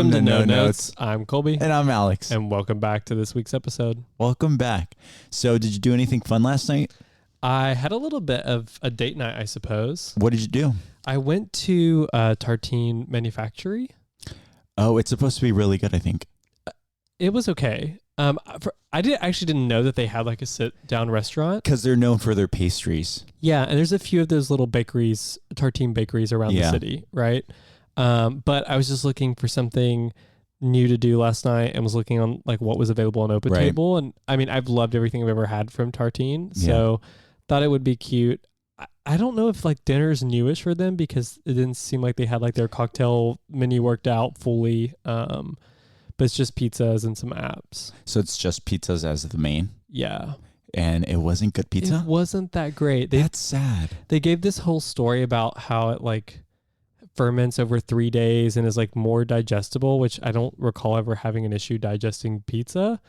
Welcome to No Notes. I'm Colby. And I'm Alex. And welcome back to this week's episode. Welcome back. So did you do anything fun last night? I had a little bit of a date night, I suppose. What did you do? I went to Tartine Manufactory. Oh, it's supposed to be really good, I think. It was okay. I didn't know that they had like a sit-down restaurant. Because they're known for their pastries. Yeah, and there's a few of those little bakeries, Tartine bakeries around the city, right? But I was just looking for something new to do last night and was looking on like what was available on Open Table. And I mean, I've loved everything I've ever had from Tartine. So thought it would be cute. I don't know if like dinner's newish for them because it didn't seem like they had like their cocktail menu worked out fully. But it's just pizzas and some apps. So it's just pizzas as the main? Yeah. And it wasn't good pizza? It wasn't that great. That's sad. They gave this whole story about how it like ferments over 3 days and is like more digestible, which I don't recall ever having an issue digesting pizza.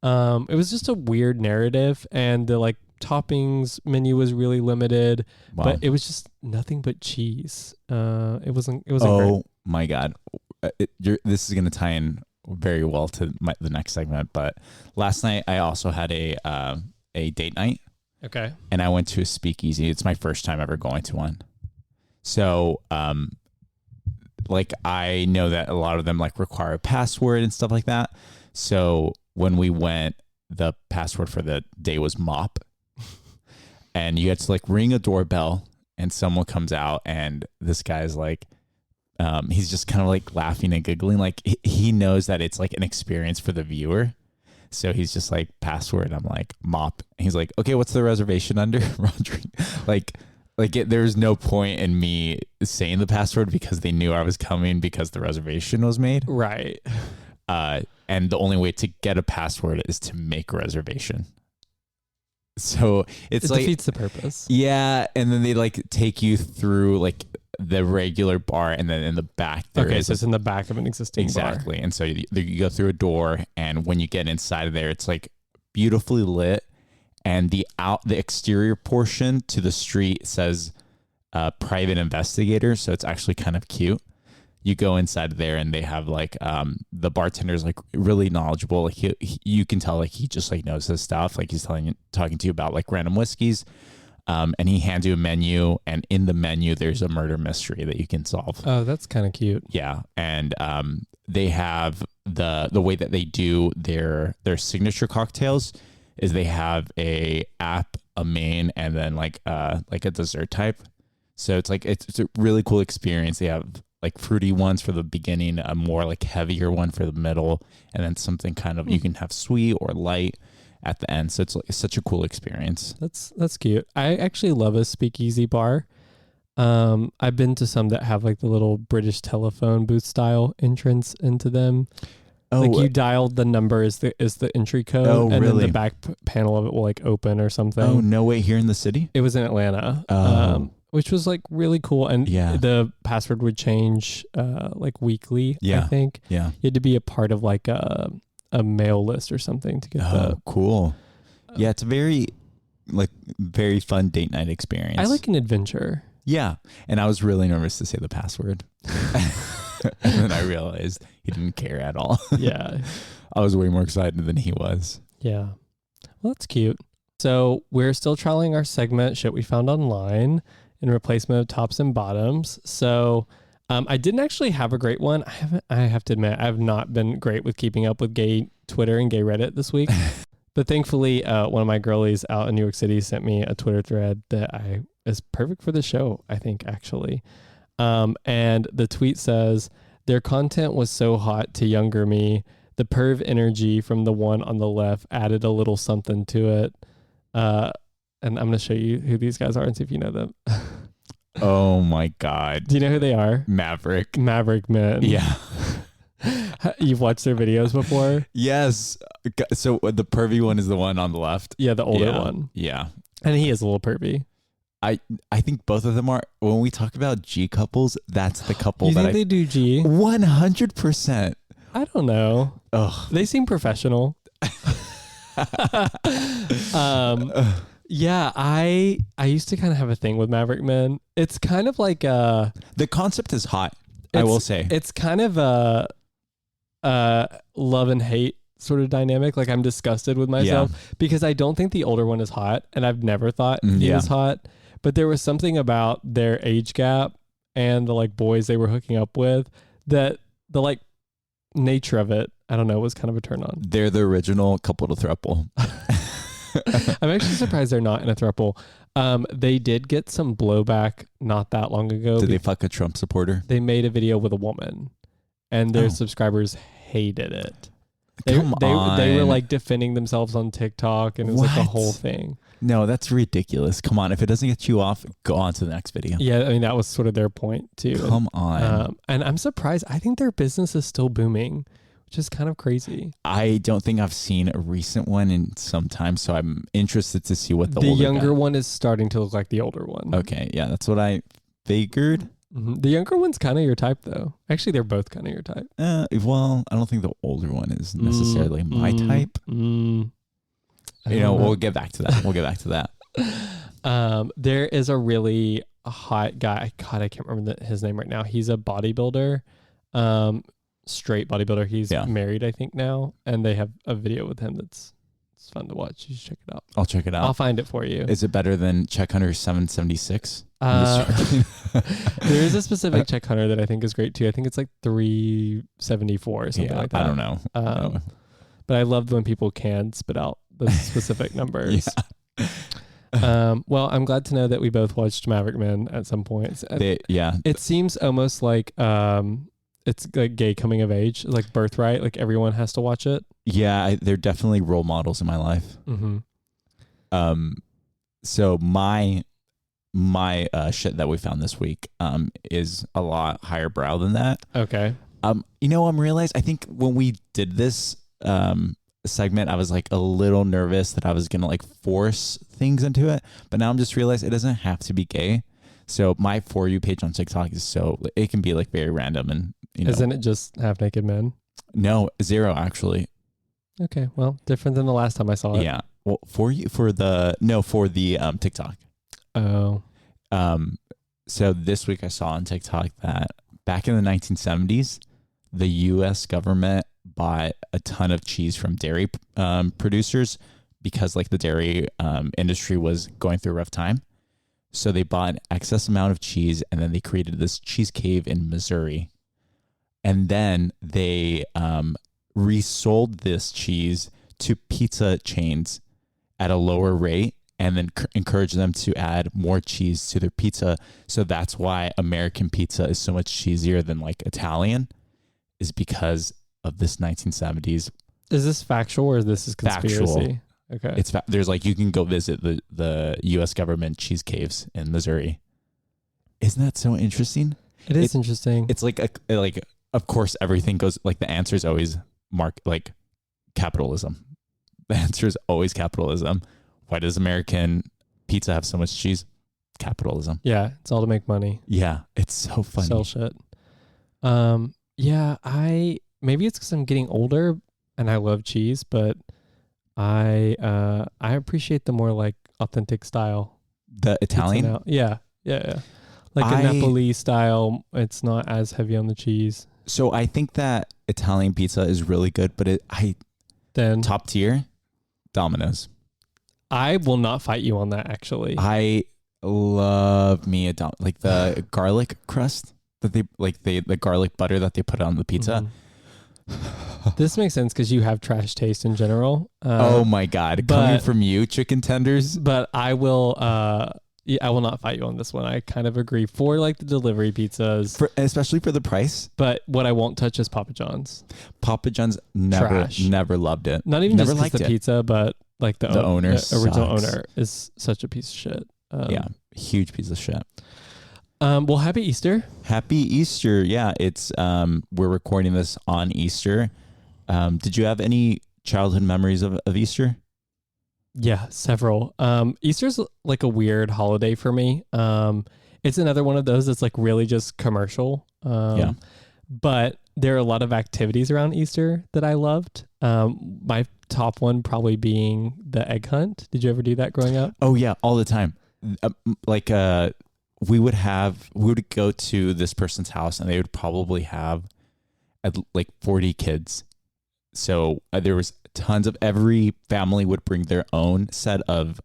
It was just a weird narrative, and the like toppings menu was really limited, but it was just nothing but cheese. It wasn't great. Oh my God. This is going to tie in very well to the next segment, but last night I also had a date night. Okay. And I went to a speakeasy. It's my first time ever going to one. So, like I know that a lot of them like require a password and stuff like that. So when we went, the password for the day was mop. And you had to like ring a doorbell and someone comes out and this guy's like, he's just kind of like laughing and giggling. Like he knows that it's like an experience for the viewer. So he's just like password. I'm like mop. And he's like, okay, what's the reservation under? There's no point in me saying the password because they knew I was coming because the reservation was made. Right. And the only way to get a password is to make a reservation. So it like defeats the purpose. Yeah. And then they like take you through like the regular bar, and then in the back so it's in the back of an existing bar. Exactly. And so you go through a door, and when you get inside of there, it's like beautifully lit, and the exterior portion to the street says private investigator, so it's actually kind of cute. You go inside there and they have like the bartender's like really knowledgeable. Like you can tell like he just like knows his stuff. Like he's talking to you about like random whiskeys. And he hands you a menu, and in the menu there's a murder mystery that you can solve. Oh, that's kind of cute. Yeah. And they have the way that they do their signature cocktails is they have a app, a main, and then like a dessert type. So it's like it's a really cool experience. They have like fruity ones for the beginning, a more like heavier one for the middle, and then something kind of you can have sweet or light at the end. So it's such a cool experience. That's cute. I actually love a speakeasy bar. I've been to some that have like the little British telephone booth style entrance into them. Oh, like you dialed the number is the entry code. Oh, and really? then the back panel of it will like open or something. Oh, no way. Here in the city? It was in Atlanta. Which was like really cool. And the password would change like weekly, I think. Yeah. You had to be a part of like a mail list or something to get cool. Yeah, it's a very fun date night experience. I like an adventure. Yeah. And I was really nervous to say the password. And then I realized he didn't care at all. Yeah. I was way more excited than he was. Yeah. Well, that's cute. So we're still trialing our segment, Shit We Found Online, in replacement of Tops and Bottoms. So I didn't actually have a great one. I have to admit, I have not been great with keeping up with gay Twitter and gay Reddit this week. But thankfully, one of my girlies out in New York City sent me a Twitter thread that is perfect for the show, I think, actually. And the tweet says, their content was so hot to younger me. The perv energy from the one on the left added a little something to it. And I'm going to show you who these guys are and see if you know them. Oh my God. Do you know who they are? Maverick Men. Yeah. You've watched their videos before? Yes. So the pervy one is the one on the left. Yeah, the older one. Yeah. And he is a little pervy. I think both of them are. When we talk about G couples, that's the couple you think they do G? 100%. I don't know. Ugh. They seem professional. Yeah, I used to kind of have a thing with Maverick Men. It's kind of like the concept is hot. I will say it's kind of love and hate sort of dynamic. Like I'm disgusted with myself because I don't think the older one is hot, and I've never thought he was hot. But there was something about their age gap and the like boys they were hooking up with that the like nature of it, I don't know, was kind of a turn on. They're the original couple to throuple. I'm actually surprised they're not in a throuple. They did get some blowback not that long ago. Did they fuck a Trump supporter? They made a video with a woman, and their subscribers hated it. They were like defending themselves on TikTok, and it was like a whole thing. No, that's ridiculous. Come on. If it doesn't get you off, go on to the next video. Yeah, I mean, that was sort of their point too. Come on. And I'm surprised. I think their business is still booming, which is kind of crazy. I don't think I've seen a recent one in some time, so I'm interested to see what the younger one is starting to look like the older one. Okay, yeah, that's what I figured. Mm-hmm. The younger one's kind of your type, though. Actually, they're both kind of your type. Well, I don't think the older one is necessarily my type. We'll get back to that. There is a really hot guy. God, I can't remember his name right now. He's a bodybuilder, straight bodybuilder. He's married, I think, now, and they have a video with him that's fun to watch. You should check it out. I'll check it out. I'll find it for you. Is it better than Check Hunter 776? There is a specific Check Hunter that I think is great too. I think it's like 374 or something like that. I don't know. But I loved when people can spit out the specific numbers. Well, I'm glad to know that we both watched Maverick Men at some point. It seems almost like it's like gay coming of age, like Birthright. Like everyone has to watch it. Yeah, they're definitely role models in my life. Mm-hmm. So my shit that we found this week is a lot higher brow than that. Okay. I'm realized, I think when we did this segment, I was like a little nervous that I was gonna like force things into it, but now I'm just realized it doesn't have to be gay. So my For You page on TikTok is it can be like very random, and isn't it just half naked men? No, 0 actually. Okay, well, different than the last time I saw it. Yeah. Well, for the TikTok. Oh. So this week I saw on TikTok that back in the 1970s, the U.S. government bought a ton of cheese from dairy producers because like the dairy industry was going through a rough time. So they bought an excess amount of cheese, and then they created this cheese cave in Missouri. And then they resold this cheese to pizza chains at a lower rate, and then encourage them to add more cheese to their pizza. So that's why American pizza is so much cheesier than like Italian, is because of this 1970s. Is this factual or this is conspiracy? Factual. Okay. It's there's like, you can go visit the U.S. government cheese caves in Missouri. Isn't that so interesting? It is interesting. It's like of course everything goes like, the answer is always capitalism. The answer is always capitalism. Why does American pizza have so much cheese? Capitalism. Yeah, it's all to make money. Yeah, it's so funny. Sell shit. Yeah, maybe it's because I'm getting older and I love cheese, but I appreciate the more like authentic style. The Italian? Yeah. Like a Napoli style. It's not as heavy on the cheese. So I think that Italian pizza is really good, but then top tier, Domino's. I will not fight you on that, actually. I love me like the garlic crust that the garlic butter that they put on the pizza. Mm-hmm. This makes sense because you have trash taste in general. Oh my God. Coming from you, chicken tenders. But I will not fight you on this one. I kind of agree for like the delivery pizzas. Especially for the price. But what I won't touch is Papa John's. Papa John's never loved it. Not even just the pizza, but like the owner, the original owner is such a piece of shit. Yeah, huge piece of shit. Well, happy Easter. Happy Easter. Yeah, it's we're recording this on Easter. Did you have any childhood memories of Easter? Yeah, several. Easter's like a weird holiday for me. It's another one of those that's like really just commercial. But there are a lot of activities around Easter that I loved. My top one probably being the egg hunt. Did you ever do that growing up? Oh yeah, all the time. We would go to this person's house, and they would probably have like 40 kids. So there was tons of, every family would bring their own set of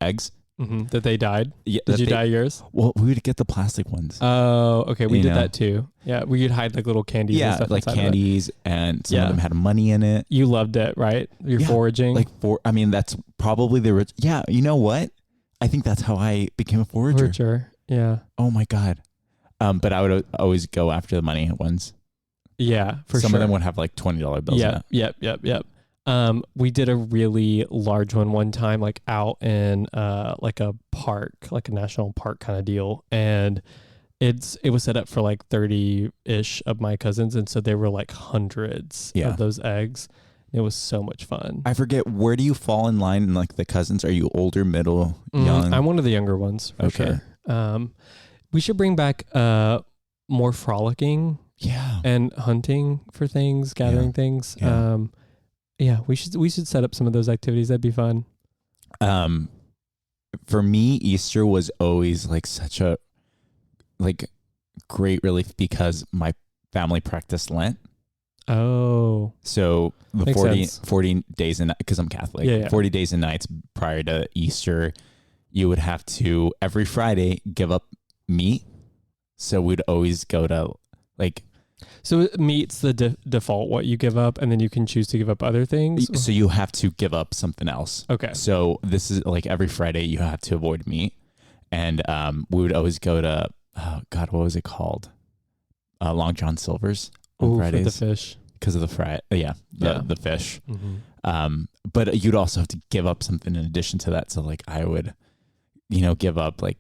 eggs. That they died. Yeah, Did you dye yours? Well, we would get the plastic ones. Oh, okay. We did that too. Yeah, we'd hide like little candies and stuff. Like candies, and some of them had money in it. You loved it, right? You're foraging. I mean, that's probably the yeah. You know what? I think that's how I became a forager. Forager. Yeah. Oh my God. But I would always go after the money ones. Yeah, for Some sure. of them would have like $20 bills. Yep. We did a really large one time, like out in like a park, like a national park kind of deal, and it was set up for like 30-ish of my cousins, and so there were like hundreds of those eggs. It was so much fun. I forget, where do you fall in line in like the cousins? Are you older, middle, young? I'm one of the younger ones for sure. We should bring back more frolicking. Yeah. And hunting for things, gathering things. We should set up some of those activities. That'd be fun. For me, Easter was always like such a great relief because my family practiced Lent. Oh. So the 40 days and because I'm Catholic, 40 days and nights prior to Easter, you would have to every Friday give up meat. So we'd always go to like. So meat's the default, what you give up, and then you can choose to give up other things? So you have to give up something else. Okay. So this is like every Friday you have to avoid meat. And we would always go to, oh God, what was it called? Long John Silver's on Fridays. For the fish. Because of the the fish. Mm-hmm. But you'd also have to give up something in addition to that. So like I would, give up like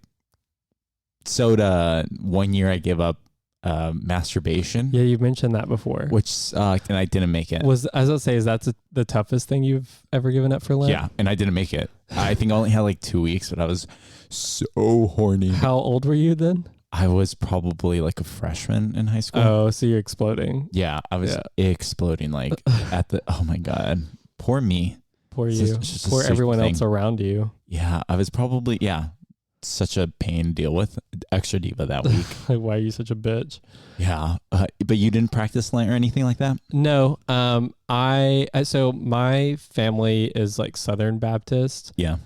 soda. One year I gave up masturbation. Yeah, you've mentioned that before. Which sucked, and I didn't make it. As I'll say, is that the toughest thing you've ever given up for Lent? Yeah, and I didn't make it. I think I only had like 2 weeks, but I was so horny. How old were you then? I was probably like a freshman in high school. Oh, so you're exploding. Yeah, I was exploding like oh my God. Poor me. Poor you. Poor everyone else around you. Yeah, I was probably, such a pain to deal with. Extra diva that week. Like, why are you such a bitch? Yeah. But you didn't practice Lent or anything like that? No. So my family is like Southern Baptist. Yeah.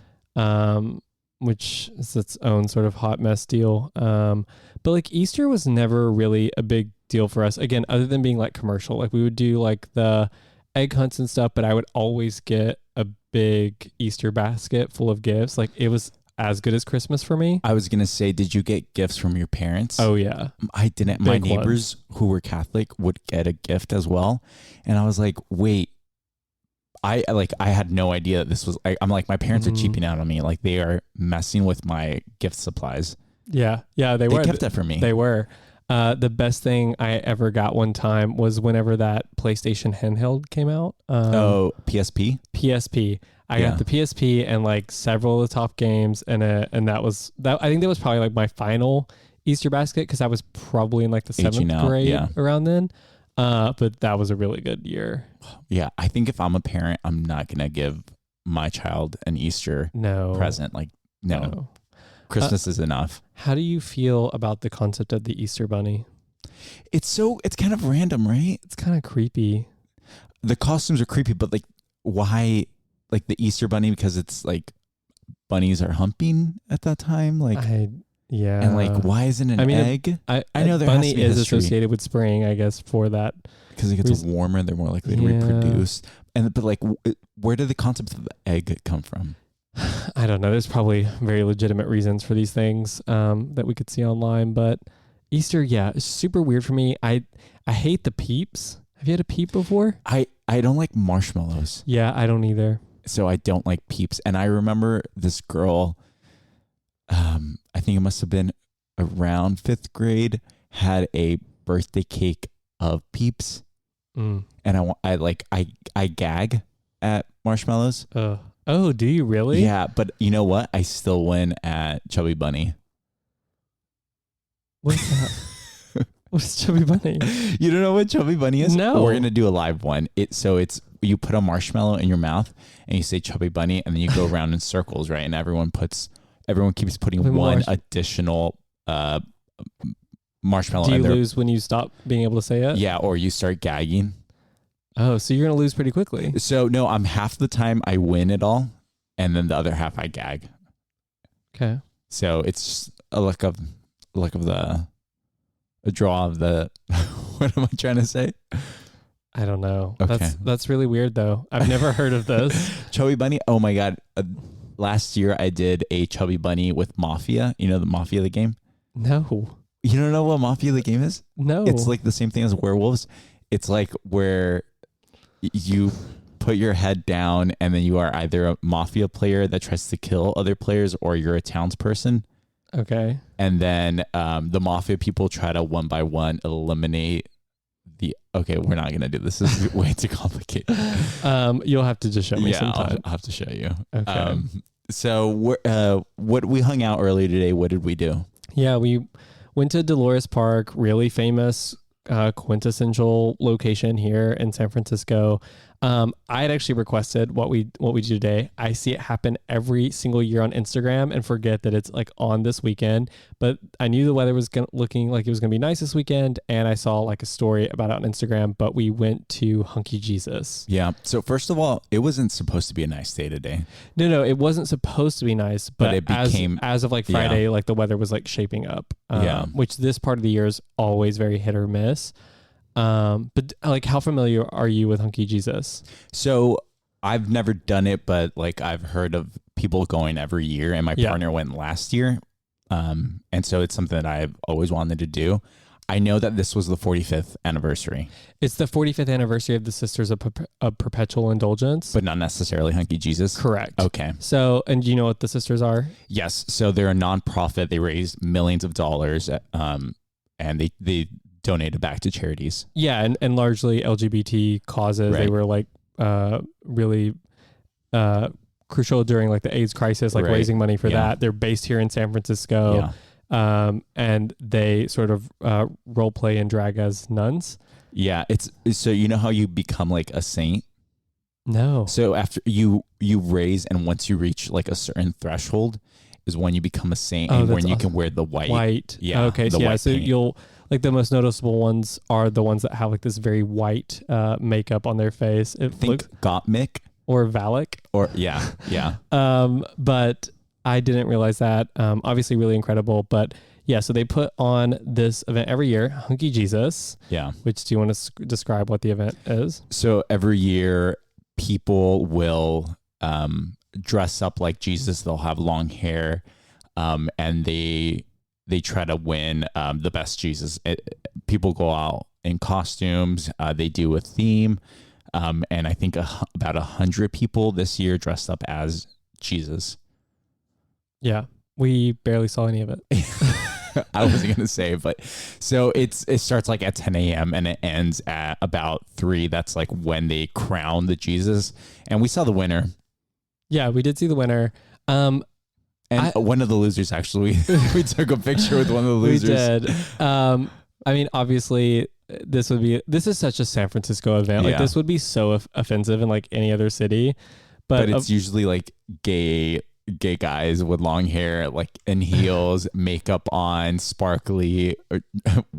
Which is its own sort of hot mess deal. But like Easter was never really a big deal for us. Again, other than being like commercial, like we would do like the egg hunts and stuff, but I would always get a big Easter basket full of gifts. Like it was as good as Christmas for me. I was going to say, did you get gifts from your parents? Oh yeah. I didn't. My neighbors who were Catholic would get a gift as well. And I was like, wait, I had no idea that this was, I'm like, my parents are cheaping out on me. Like they are messing with my gift supplies. Yeah. Yeah. They were. They kept that for me. They were. The best thing I ever got one time was whenever that PlayStation handheld came out. PSP? PSP. I got the PSP and like several of the top games, and that was that. I think that was probably like my final Easter basket because I was probably in like the 7th grade around then. But that was a really good year. Yeah, I think if I'm a parent, I'm not gonna give my child an Easter present. Like no. Christmas is enough. How do you feel about the concept of the Easter bunny? It's kind of random, right? It's kind of creepy. The costumes are creepy, but like why? Like the Easter bunny, because it's like bunnies are humping at that time. Like, and like, why isn't an egg? I know there bunny has to be is history. Associated with spring, I guess, for that. Because it gets warmer, they're more likely to reproduce. But like, where did the concept of the egg come from? I don't know. There's probably very legitimate reasons for these things that we could see online. But Easter, it's super weird for me. I hate the peeps. Have you had a peep before? I don't like marshmallows. Yeah, I don't either. So I don't like peeps. And I remember this girl, I think it must have been around 5th grade, had a birthday cake of peeps. And I gag at marshmallows. Oh, do you really? Yeah, but you know what? I still win at Chubby Bunny. What's that? What's Chubby Bunny? You don't know what Chubby Bunny is? No. We're gonna do a live one. It's you put a marshmallow in your mouth and you say Chubby Bunny, and then you go around in circles, right? And everyone keeps putting one additional marshmallow. Do you and they're- lose when you stop being able to say it? Yeah, or you start gagging. Oh, so you're going to lose pretty quickly. So no, I'm half the time I win it all, and then the other half I gag. Okay. So it's just a luck of a draw of the. What am I trying to say? I don't know. Okay. That's really weird though. I've never heard of this. Chubby Bunny. Oh my God. Last year I did a Chubby Bunny with Mafia. You know the Mafia the game? No. You don't know what Mafia the game is? No. It's like the same thing as werewolves. It's like where you put your head down and then you are either a mafia player that tries to kill other players or you're a townsperson. Okay. And then the mafia people try to one by one eliminate the. Okay, we're not gonna do this. This is way too complicated. You'll have to just show me sometime. I'll have to show you. Okay. So what we hung out earlier today. What did we do? Yeah, we went to Dolores Park, really famous, quintessential location here in San Francisco. I had actually requested what we do today. I see it happen every single year on Instagram and forget that it's like on this weekend. But I knew the weather was looking like it was gonna be nice this weekend, and I saw like a story about it on Instagram. But we went to Hunky Jesus. Yeah. So first of all, it wasn't supposed to be a nice day today. No, it wasn't supposed to be nice, but it became as of like Friday, like the weather was like shaping up. Which this part of the year is always very hit or miss. But like, how familiar are you with Hunky Jesus? So I've never done it, but like I've heard of people going every year, and my partner went last year. And so it's something that I've always wanted to do. I know that this was the 45th anniversary. It's the 45th anniversary of the Sisters of Perpetual Indulgence, But not necessarily Hunky Jesus. correct. Okay. So, and do you know what the sisters are? Yes. So they're a nonprofit. They raise millions of dollars, and they donate it back to charities. Yeah, and largely LGBT causes. They Right. were like really crucial during like the AIDS crisis, like Right. raising money for Yeah. that. They're based here in San Francisco. Yeah. And they sort of role play and drag as nuns. Yeah. It's so you know how you become like a saint. No. So after you raise, and once you reach like a certain threshold, is when you become a saint, and when you can wear the white. Yeah. Okay. the So, white so paint. you'll like the most noticeable ones are the ones that have like this very white makeup on their face. It Think looks Gottmik or Valak. or yeah. But I didn't realize that. Obviously, really incredible. But yeah, so they put on this event every year, Hunky Jesus. Yeah. Which do you want to describe what the event is? So every year, people will dress up like Jesus. They'll have long hair, and they try to win the best Jesus. People go out in costumes. They do a theme, and I think about 100 people this year dressed up as Jesus. Yeah, we barely saw any of it. I wasn't gonna say, but so it starts like at 10 a.m. and it ends at about 3. That's like when they crown the Jesus, and we saw the winner. Yeah, we did see the winner. And one of the losers, actually, we took a picture with one of the losers. We did. I mean, obviously, this is such a San Francisco event. Like, this would be so offensive in like any other city. But it's usually like gay guys with long hair, like in heels, makeup on, sparkly,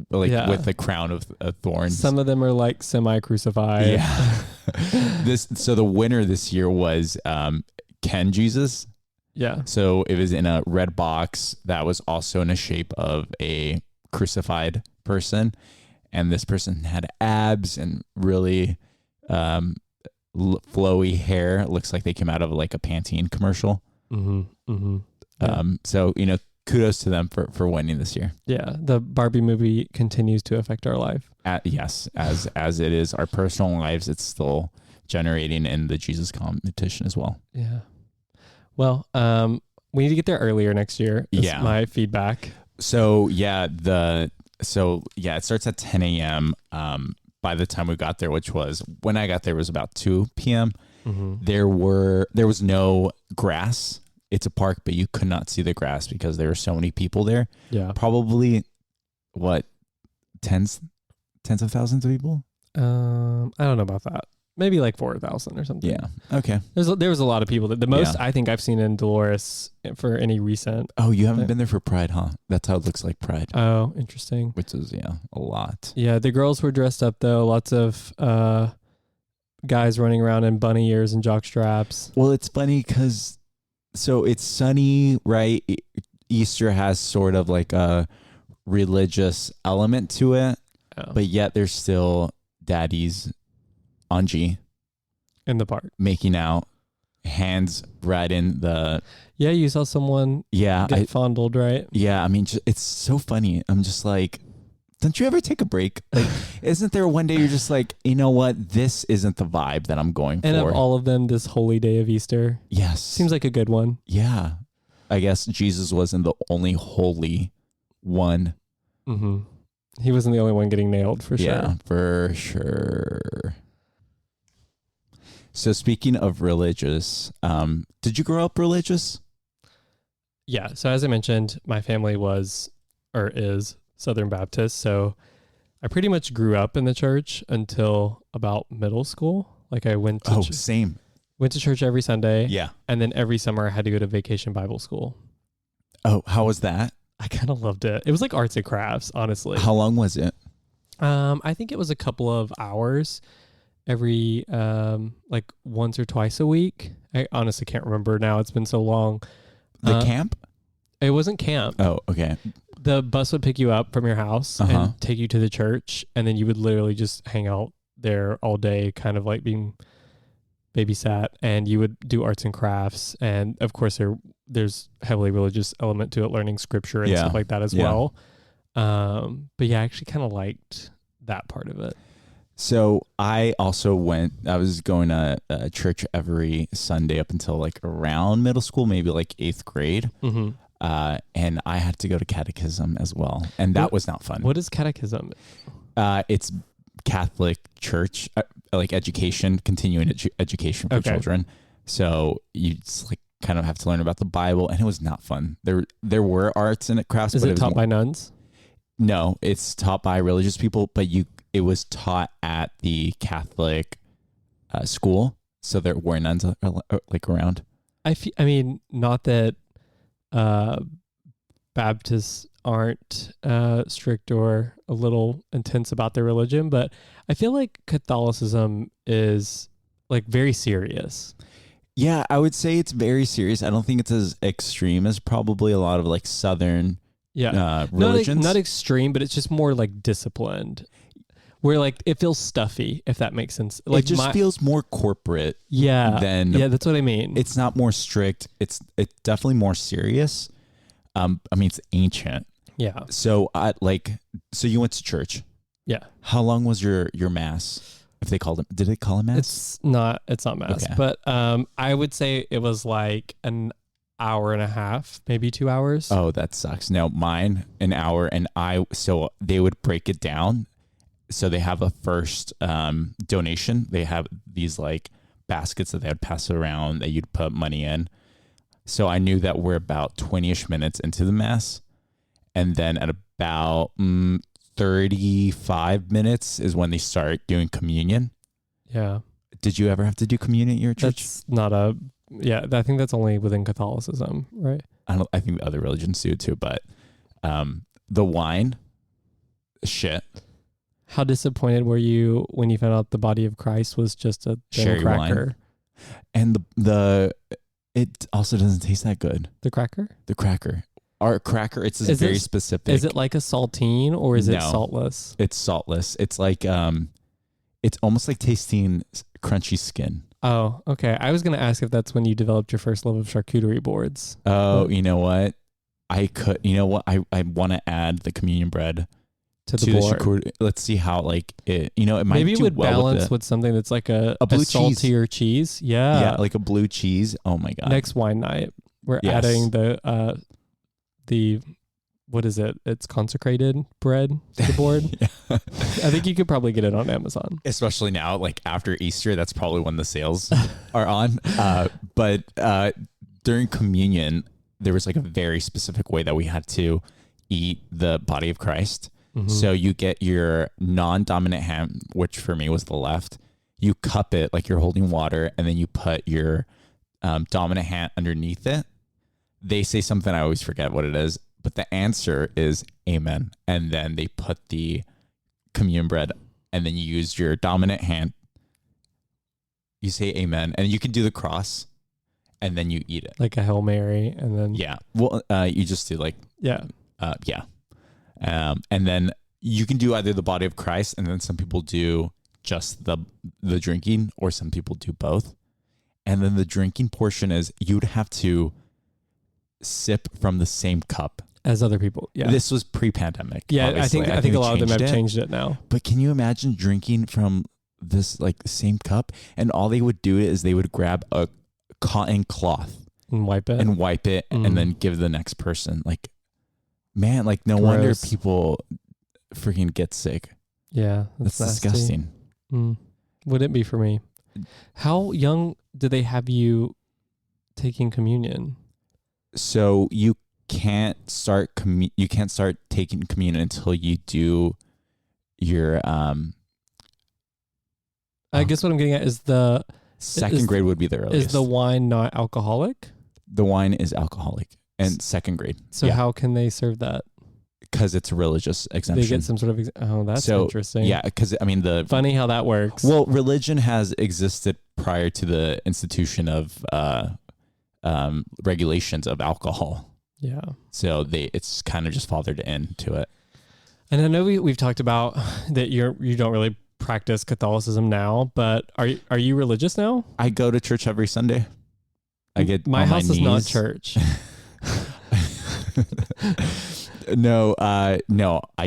with a crown of thorns. Some of them are like semi-crucified. Yeah. So the winner this year was Ken Jesus. Yeah. So it was in a red box that was also in a shape of a crucified person. And this person had abs and really flowy hair. It looks like they came out of like a Pantene commercial. Mm-hmm. Mm-hmm. Yeah. So, kudos to them for winning this year. Yeah. The Barbie movie continues to affect our life. Yes. As it is our personal lives, it's still generating in the Jesus competition as well. Yeah. Well, we need to get there earlier next year. Is my feedback. So it starts at 10 a.m. By the time we got there, when I got there was about 2 p.m. Mm-hmm. There was no grass. It's a park, but you could not see the grass because there were so many people there. Yeah. Probably tens of thousands of people? I don't know about that. maybe like 4,000 or something. Yeah. Okay. There was a lot of people. The most Yeah. I think I've seen in Dolores for any recent. Oh, you haven't been there for Pride, huh? That's how it looks like Pride. Oh, interesting. Which is, a lot. Yeah, the girls were dressed up though. Lots of guys running around in bunny ears and jock straps. Well, it's funny because, so it's sunny, right? Easter has sort of like a religious element to it, but yet there's still daddies on G in the park making out, hands right in the. Yeah, you saw someone get fondled, right? Yeah, I mean, it's so funny. I'm just like, don't you ever take a break? Like, isn't there one day you're just like, you know what? This isn't the vibe that I'm going for. And of all of them, this holy day of Easter. Yes. Seems like a good one. Yeah. I guess Jesus wasn't the only holy one. Mm-hmm. He wasn't the only one getting nailed, for sure. Yeah, for sure. So speaking of religious, did you grow up religious? Yeah. So as I mentioned, my family was or is Southern Baptist. So I pretty much grew up in the church until about middle school. Like I went to same. Went to church every Sunday. Yeah. And then every summer I had to go to vacation Bible school. Oh, how was that? I kind of loved it. It was like arts and crafts, honestly. How long was it? I think it was a couple of hours every like once or twice a week. I honestly can't remember now. It's been so long. The camp? It wasn't camp. Oh, okay. The bus would pick you up from your house and take you to the church, and then you would literally just hang out there all day, kind of like being babysat, and you would do arts and crafts, and of course there's heavily religious element to it, learning scripture and stuff like that as well. But yeah, I actually kind of liked that part of it. So I also was going to church every Sunday up until like around middle school, maybe like 8th grade. Mm-hmm. And I had to go to catechism as well. And that was not fun. What is catechism? It's Catholic church, like education, continuing education for children. So you just like kind of have to learn about the Bible, and it was not fun. There were arts and crafts. Is it taught by nuns? No, it's taught by religious people, but it was taught at the Catholic school, so there were nuns like around. I mean, not that Baptists aren't strict or a little intense about their religion, but I feel like Catholicism is like very serious. Yeah, I would say it's very serious. I don't think it's as extreme as probably a lot of like Southern religions. Not extreme, but it's just more like disciplined. Where like it feels stuffy, if that makes sense. Like it just feels more corporate. Yeah. Yeah, that's what I mean. It's not more strict. It's definitely more serious. I mean, it's ancient. Yeah. So so you went to church. Yeah. How long was your mass? If they called it, did they call it mass? It's not mass, okay. But I would say it was like an hour and a half, maybe 2 hours. Oh, that sucks. No, mine an hour, and so they would break it down. So they have a first donation. They have these like baskets that they would pass around that you'd put money in. So I knew that we're about 20-ish minutes into the mass. And then at about 35 minutes is when they start doing communion. Yeah. Did you ever have to do communion at your church? That's not I think that's only within Catholicism, right? I think the other religions do too, but the wine, shit. How disappointed were you when you found out the body of Christ was just a sherry cracker? Wine. And it also doesn't taste that good. The cracker? The cracker. Our cracker, it's very specific. Is it like a saltine or is it saltless? It's saltless. It's like it's almost like tasting crunchy skin. Oh, okay. I was going to ask if that's when you developed your first love of charcuterie boards. Oh, you know what? I want to add the communion bread to the board. Let's see how like it might maybe it would well balance with something that's like a blue saltier cheese. Yeah. Yeah, like a blue cheese. Oh my God. Next wine night, we're adding the what is it? It's consecrated bread to the board. Yeah. I think you could probably get it on Amazon. Especially now, like after Easter, that's probably when the sales are on. But during communion, there was like a very specific way that we had to eat the body of Christ. Mm-hmm. So you get your non-dominant hand, which for me was the left. you cup it like you're holding water, and then you put your dominant hand underneath it. They say something, I always forget what it is, but the answer is amen. And then they put the communion bread, and then you use your dominant hand. You say amen, and you can do the cross, and then you eat it. Like a Hail Mary, and then... Yeah. Well, you just do like... Yeah. Yeah. And then you can do either the body of Christ, and then some people do just the drinking, or some people do both. And then the drinking portion is you'd have to sip from the same cup as other people. Yeah. This was pre-pandemic. Yeah, obviously. I think a lot of them have it. changed it now. But can you imagine drinking from this like same cup, and all they would do is they would grab a cotton cloth and wipe it and then give the next person. Like, man, like no wonder people freaking get sick. Yeah, that's disgusting. Wouldn't be for me. How young do they have you taking communion? So you can't start taking communion until you do your I guess what I'm getting at is the second grade would be the earliest. Is the wine not alcoholic? The wine is alcoholic in second grade. So how can they serve that? Because it's a religious exemption. They get some sort of that's interesting. Yeah, because I mean funny how that works. Well, religion has existed prior to the institution of regulations of alcohol. Yeah. So it's kind of just fathered into it. And I know we've talked about that you don't really practice Catholicism now, but are you religious now? I go to church every Sunday. I get my house is not church. No, I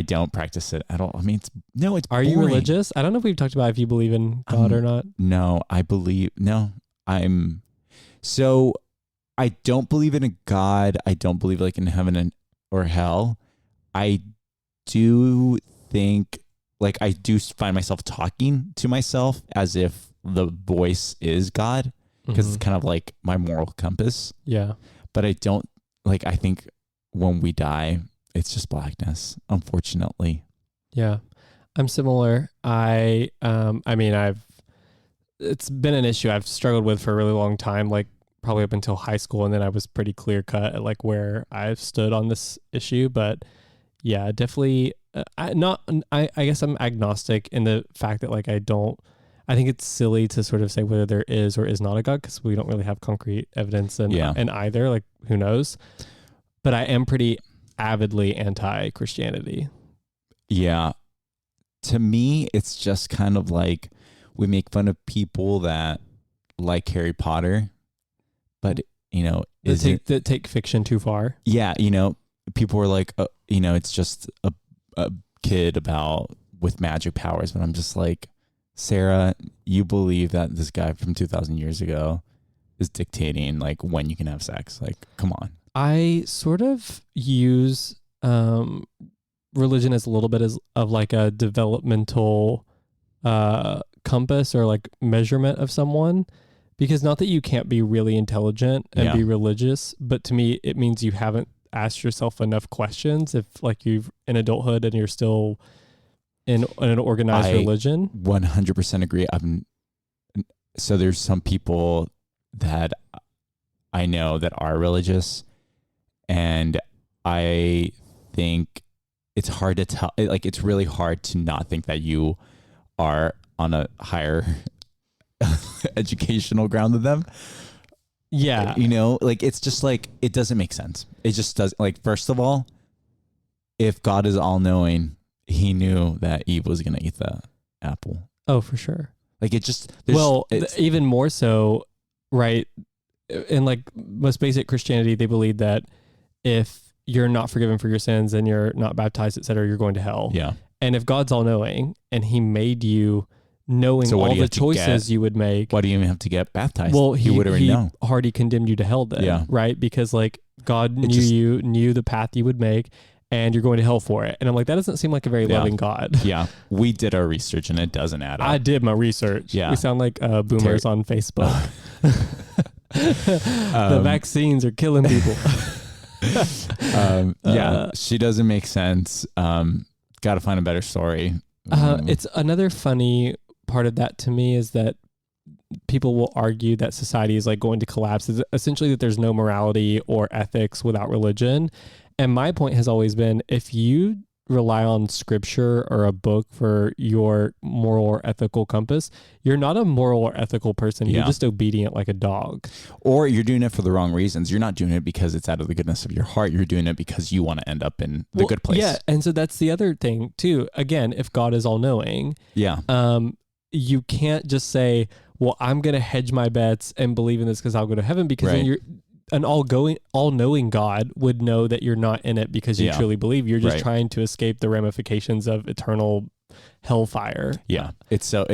don't practice it at all. I mean, it's boring. Are you religious? I don't know if we've talked about if you believe in God or not. No, I don't believe in a God. I don't believe like in heaven or hell. I do think like I do find myself talking to myself as if the voice is God, because it's kind of like my moral compass. Yeah. But I don't like, I think when we die, it's just blackness, unfortunately. Yeah. I'm similar. It's been an issue I've struggled with for a really long time, like probably up until high school. And then I was pretty clear cut at like where I've stood on this issue. But yeah, definitely I guess I'm agnostic in the fact that like I think it's silly to sort of say whether there is or is not a God, because we don't really have concrete evidence in either, like who knows. But I am pretty avidly anti-Christianity. Yeah. To me, it's just kind of like we make fun of people that like Harry Potter, but that take fiction too far. Yeah, people are like, it's just a kid with magic powers, but I'm just like, Sarah, you believe that this guy from 2,000 years ago is dictating like when you can have sex? Like, come on. I sort of use religion as a little bit of like a developmental compass or like measurement of someone, because not that you can't be really intelligent and be religious, but to me it means you haven't asked yourself enough questions if like you've in adulthood and you're still in an organized religion. 100% agree. So there's some people that I know that are religious, and I think it's hard to tell. Like, it's really hard to not think that you are on a higher educational ground than them. Yeah. Like, it's just like, it doesn't make sense. It just doesn't. Like, first of all, if God is all knowing, he knew that Eve was going to eat the apple. Oh, for sure. Like, it just, even more so, right? In like most basic Christianity, they believe that if you're not forgiven for your sins and you're not baptized, etc., you're going to hell. Yeah. And if God's all knowing and he made you knowing all the choices you would make, why do you even have to get baptized? Well, he would already know. Already condemned you to hell then, right? Because like God knew the path you would make, and you're going to hell for it. And I'm like, that doesn't seem like a very loving God. Yeah. We did our research and it doesn't add up. I did my research. Yeah. We sound like boomers on Facebook. The vaccines are killing people. She doesn't make sense. Got to find a better story. It's another funny part of that to me is that people will argue that society is like going to collapse. It's essentially that there's no morality or ethics without religion. And my point has always been, if you rely on scripture or a book for your moral or ethical compass, you're not a moral or ethical person. You're just obedient like a dog. Or you're doing it for the wrong reasons. You're not doing it because it's out of the goodness of your heart. You're doing it because you want to end up in the good place. Yeah. And so that's the other thing too. Again, if God is all knowing, you can't just say, well, I'm going to hedge my bets and believe in this because I'll go to heaven, because then you're an all-knowing God would know that you're not in it because you truly believe. You're just trying to escape the ramifications of eternal hellfire. Yeah. It's so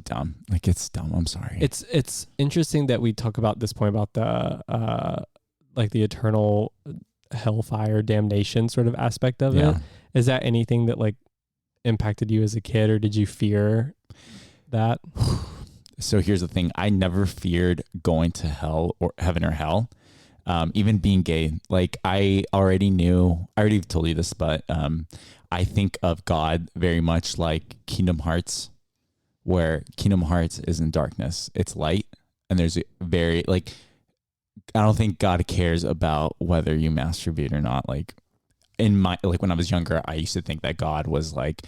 dumb. Like, it's dumb. I'm sorry. It's interesting that we talk about this point about the like the eternal hellfire damnation sort of aspect of it. Is that anything that like impacted you as a kid, or did you fear that? So here's the thing. I never feared going to hell or heaven or hell. Even being gay, like I already told you this, but I think of God very much like Kingdom Hearts, where Kingdom Hearts isn't darkness, it's light. And there's very like, I don't think God cares about whether you masturbate or not. Like in my, like when I was younger, I used to think that God was like,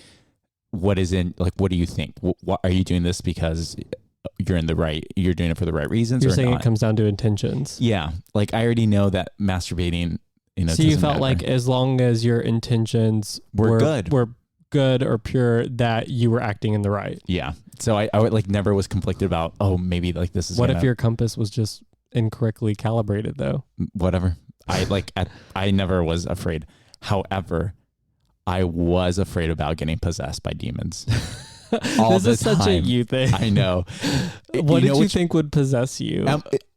what do you think? What are you doing this because you're doing it for the right reasons? You're saying it comes down to intentions. Yeah. Like I already know that masturbating, so you felt like as long as your intentions were good or pure, that you were acting in the right. Yeah. So I would like never was conflicted about, oh, maybe like this is what if your compass was just incorrectly calibrated though? Whatever. I never was afraid. However, I was afraid about getting possessed by demons. This is such a you thing. I know. What did you think would possess you?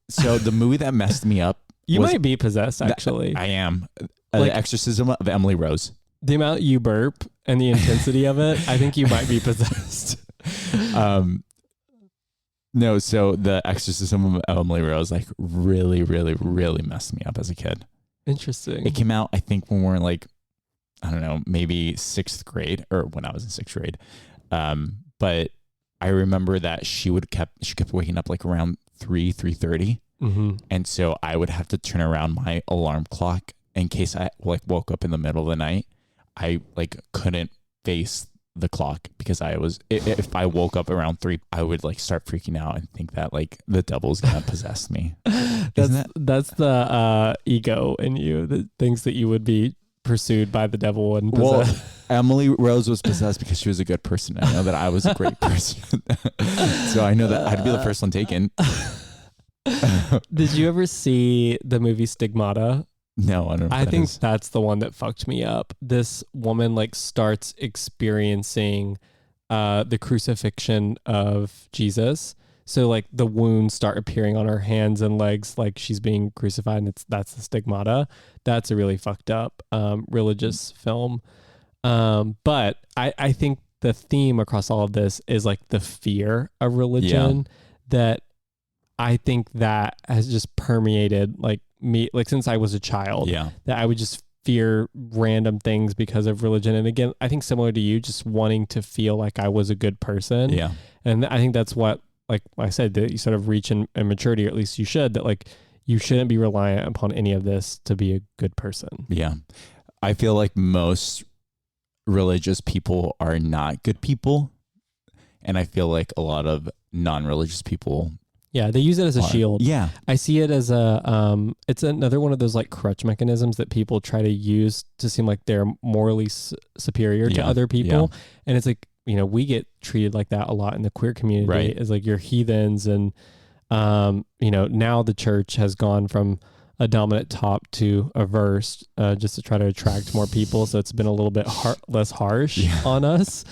So the movie that messed me up. You might be possessed, actually. I am. The Exorcism of Emily Rose. The amount you burp and the intensity of it, I think you might be possessed. No, so the Exorcism of Emily Rose like really, really, really messed me up as a kid. Interesting. It came out, I think, when we were like, I don't know, maybe 6th grade, or when I was in 6th grade. But I remember that she kept waking up like around 3:30. Mm-hmm. And so I would have to turn around my alarm clock in case I like woke up in the middle of the night. I like couldn't face the clock because if I woke up around 3, I would like start freaking out and think that like the devil's gonna possess me. That's the ego in you that thinks that you would be pursued by the devil and possessed. Well, Emily Rose was possessed because she was a good person. I know that I was a great person. So I know that I'd be the first one taken. Did you ever see the movie Stigmata? No, I don't know. I think that's the one that fucked me up. This woman like starts experiencing the crucifixion of Jesus. So like the wounds start appearing on her hands and legs like she's being crucified, and that's the stigmata. That's a really fucked up religious film. But I think the theme across all of this is like the fear of religion that I think that has just permeated like me, like since I was a child, that I would just fear random things because of religion. And again, I think similar to you, just wanting to feel like I was a good person. Yeah. And I think that's what, like I said, that you sort of reach in maturity, or at least you should, that like you shouldn't be reliant upon any of this to be a good person. Yeah. I feel like most religious people are not good people. And I feel like a lot of non-religious people. Yeah, they use it as a shield. Yeah. I see it as it's another one of those like crutch mechanisms that people try to use to seem like they're morally superior to other people. Yeah. And it's like, you know, we get treated like that a lot in the queer community. Right. As like you're heathens. And, you know, now the church has gone from a dominant top to a verse just to try to attract more people. So it's been a little bit less harsh on us.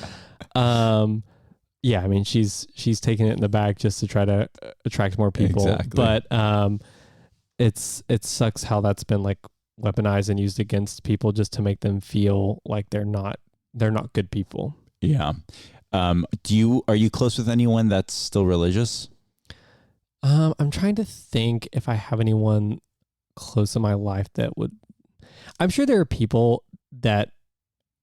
Yeah, I mean, she's taking it in the bag just to try to attract more people. Exactly. But it sucks how that's been like weaponized and used against people just to make them feel like they're not good people. Yeah. Are you close with anyone that's still religious? I'm trying to think if I have anyone close in my life that would. I'm sure there are people that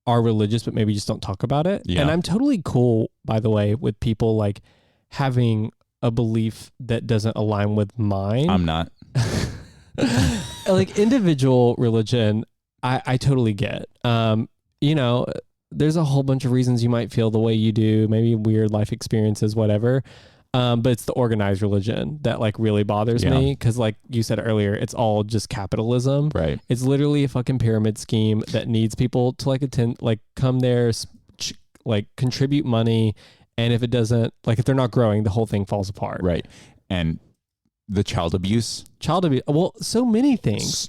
are religious, but maybe just don't talk about it. Yeah. And I'm totally cool, by the way, with people like having a belief that doesn't align with mine. I'm not. Like individual religion, I totally get. You know, there's a whole bunch of reasons you might feel the way you do, maybe weird life experiences, whatever. But it's the organized religion that like really bothers me because, like you said earlier, it's all just capitalism. Right. It's literally a fucking pyramid scheme that needs people to like attend, like come there, like contribute money, and if it doesn't, like if they're not growing, the whole thing falls apart. Right. And the child abuse. Well, so many things.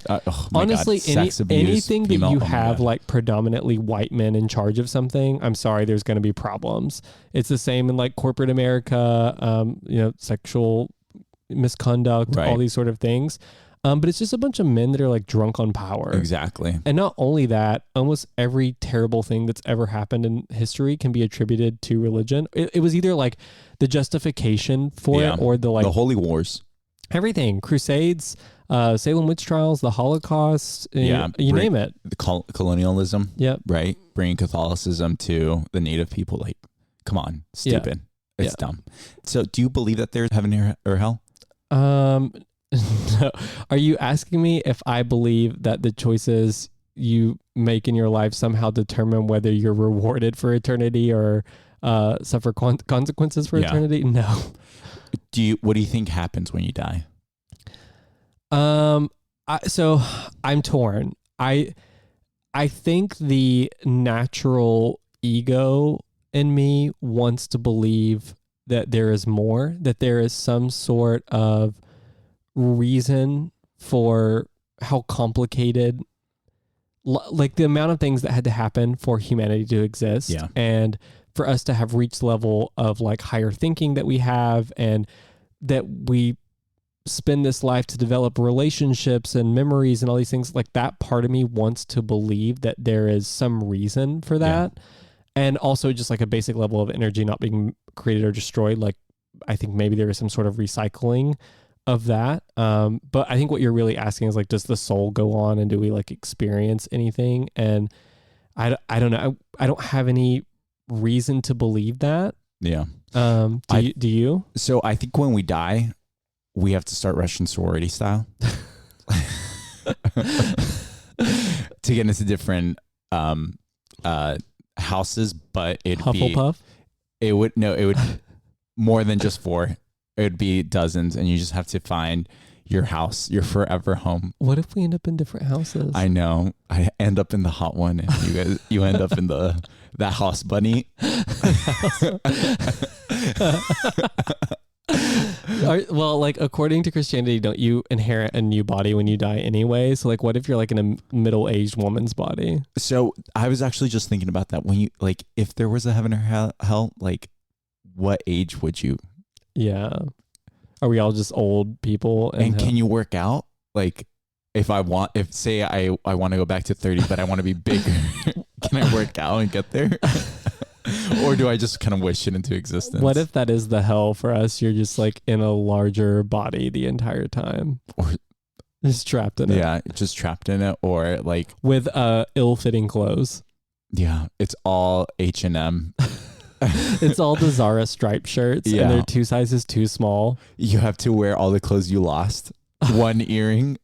Honestly, Sex abuse, anything that you have God. like predominantly white men in charge of something, I'm sorry, there's going to be problems. It's the same in like corporate America, you know, sexual misconduct, all these sort of things. But it's just a bunch of men that are like drunk on power. Exactly. And not only that, almost every terrible thing that's ever happened in history can be attributed to religion. It was either like the justification for it or the holy wars. Everything, Crusades, Salem witch trials, the Holocaust, you name it. The colonialism, right? Bringing Catholicism to the native people. Like, come on, stupid. It's dumb. So, do you believe that there's heaven or hell? No. Are you asking me if I believe that the choices you make in your life somehow determine whether you're rewarded for eternity or suffer consequences for eternity? No. What do you think happens when you die? So I'm torn. I think the natural ego in me wants to believe that there is more, that there is some sort of reason for how complicated, like the amount of things that had to happen for humanity to exist. Yeah. And for us to have reached the level of like higher thinking that we have, and that we spend this life to develop relationships and memories and all these things, like that part of me wants to believe that there is some reason for that. And also just like a basic level of energy not being created or destroyed. Like I think maybe there is some sort of recycling of that. But I think what you're really asking is like, does the soul go on and do we like experience anything? And I don't know. I don't have any reason to believe that. Yeah. Do you? So I think when we die, we have to start Russian sorority style to get into different houses, but it'd Hufflepuff? It would more than just 4. It would be dozens, and you just have to find your house, your forever home. What if we end up in different houses? I know. I end up in the hot one, and you end up in that house bunny. Well, like according to Christianity, don't you inherit a new body when you die anyway? So like, what if you're like in a middle-aged woman's body? So I was actually just thinking about that. When you like, if there was a heaven or hell, like, what age would you? Yeah. Are we all just old people? And can you work out? Like, if say I want to go back to 30, but I want to be bigger, can I work out and get there? Or do I just kind of wish it into existence? What if that is the hell for us? You're just like in a larger body the entire time. Or just trapped in it. Yeah, just trapped in it. Or like with ill-fitting clothes. Yeah, it's all H&M. It's all the Zara striped shirts, and they're 2 sizes too small. You have to wear all the clothes you lost. 1 earring.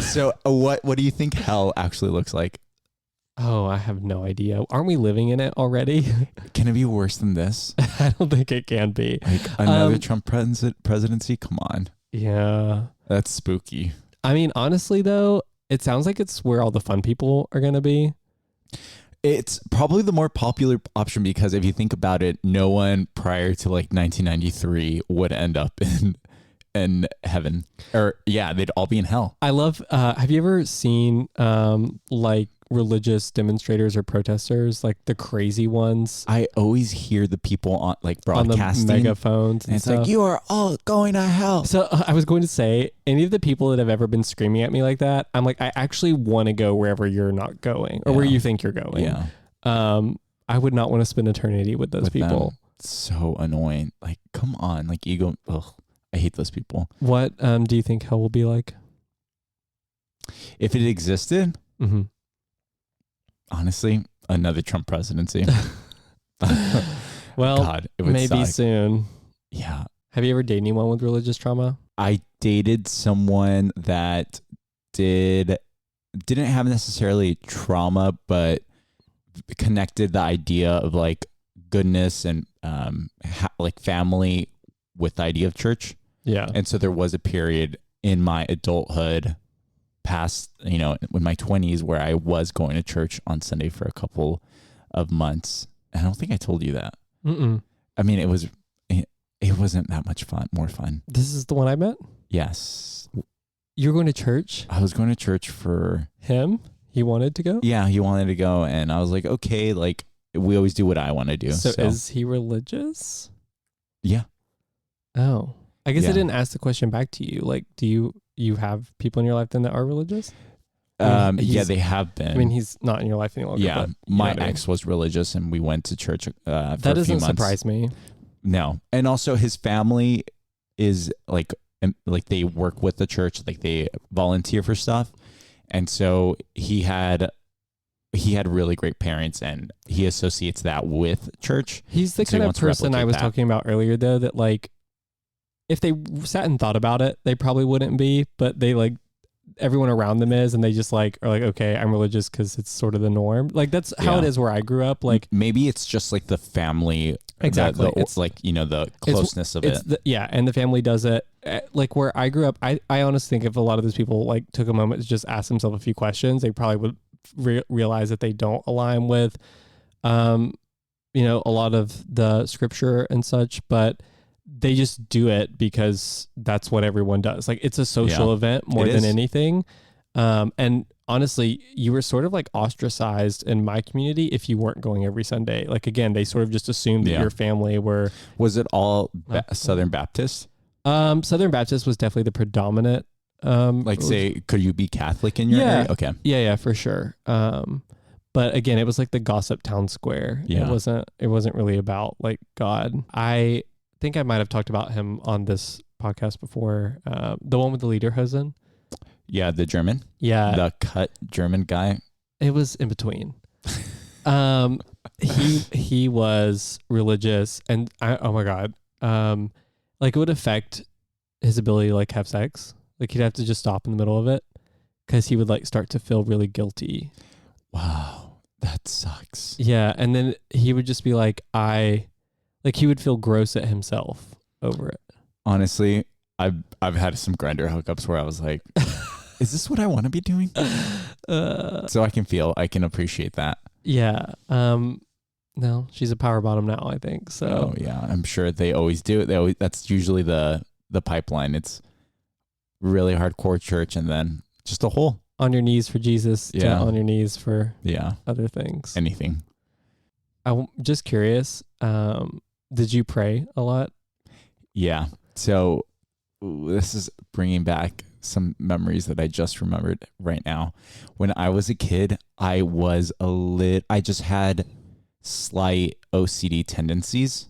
So what do you think hell actually looks like? Oh, I have no idea. Aren't we living in it already? Can it be worse than this? I don't think it can be. Like another Trump presidency? Come on. Yeah. That's spooky. I mean, honestly, though, it sounds like it's where all the fun people are going to be. It's probably the more popular option because if you think about it, no one prior to like 1993 would end up in heaven. Or they'd all be in hell. I love, have you ever seen like religious demonstrators or protesters, like the crazy ones? I always hear the people on like broadcasting on the megaphones and it's stuff. Like, you are all going to hell. So I was going to say, any of the people that have ever been screaming at me like that, I'm like, I actually want to go wherever you're not going or where you think you're going. Yeah. I would not want to spend eternity with those people. Them. So annoying. Like, come on, like ego. Ugh, I hate those people. Honestly, another Trump presidency. Well, God, it would maybe suck. soon. Yeah. Have you ever dated anyone with religious trauma? I dated someone that didn't have necessarily trauma, but connected the idea of like goodness and like family with the idea of church. Yeah. And so there was a period in my adulthood past, in my 20s where I was going to church on Sunday for a couple of months. I don't think I told you that. Mm-mm. I mean, it wasn't that much fun, more fun. This is the one I met? Yes. You were going to church? I was going to church for him. He wanted to go? Yeah, he wanted to go. And I was like, okay, like we always do what I want to do. So is he religious? Yeah. Oh, I guess I Yeah. didn't ask the question back to you. Like, do you have people in your life then that are religious? Yeah, they have been. I mean, he's not in your life any longer. Yeah, but you my know what I mean. ex was religious, and we went to church for That a few doesn't months. surprise me. No, and also his family is like they work with the church, like they volunteer for stuff, and so he had really great parents, and he associates that with church. He's the So he kind of wants to person I replicate was that. talking about earlier, though, that like if they sat and thought about it, they probably wouldn't be, but they like everyone around them is, and they just like are like, okay, I'm religious because it's sort of the norm. Like that's how it Yeah. is where I grew up. Like Maybe it's just like the family, Exactly. It's like the closeness of it. Yeah, and the family does it. Like where I grew up, I honestly think if a lot of those people like took a moment to just ask themselves a few questions, they probably would realize that they don't align with, a lot of the scripture and such, but they just do it because that's what everyone does. Like it's a social event more than anything. And honestly, you were sort of like ostracized in my community if you weren't going every Sunday. Like again, they sort of just assumed that your family were. Was it all Southern Baptist? Southern Baptist was definitely the predominant. Could you be Catholic in your area? Okay. Yeah, for sure. But again, it was like the gossip town square. Yeah. It wasn't really about like God. I think I might have talked about him on this podcast before. The one with the lederhosen. Yeah, the German. Yeah. The cut German guy. It was in between. He was religious, and oh my God. Like it would affect his ability to like have sex. Like he'd have to just stop in the middle of it because he would like start to feel really guilty. Wow, that sucks. Yeah, and then he would just be like, he would feel gross at himself over it. Honestly, I've had some Grindr hookups where I was like, is this what I want to be doing? So I can appreciate that. Yeah. No, she's a power bottom now, I think. So Oh yeah, I'm sure they always do it. That's usually the pipeline. It's really hardcore church and then just a hole. On your knees for Jesus, to on your knees for other things. Anything. I'm just curious, did you pray a lot? Yeah. So this is bringing back some memories that I just remembered right now. When I was a kid, I just had slight OCD tendencies.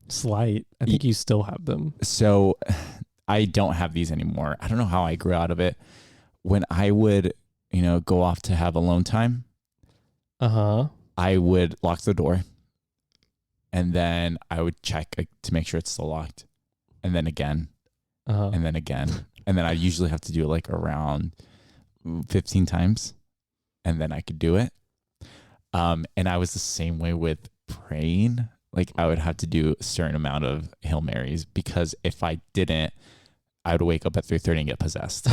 Slight? I think you still have them. So I don't have these anymore. I don't know how I grew out of it. When I would, go off to have alone time, I would lock the door, and then I would check to make sure it's still locked, and then again, and then again, and then I usually have to do it like around 15 times, and then I could do it. And I was the same way with praying. Like I would have to do a certain amount of Hail Marys because if I didn't, I would wake up at 3:30 and get possessed.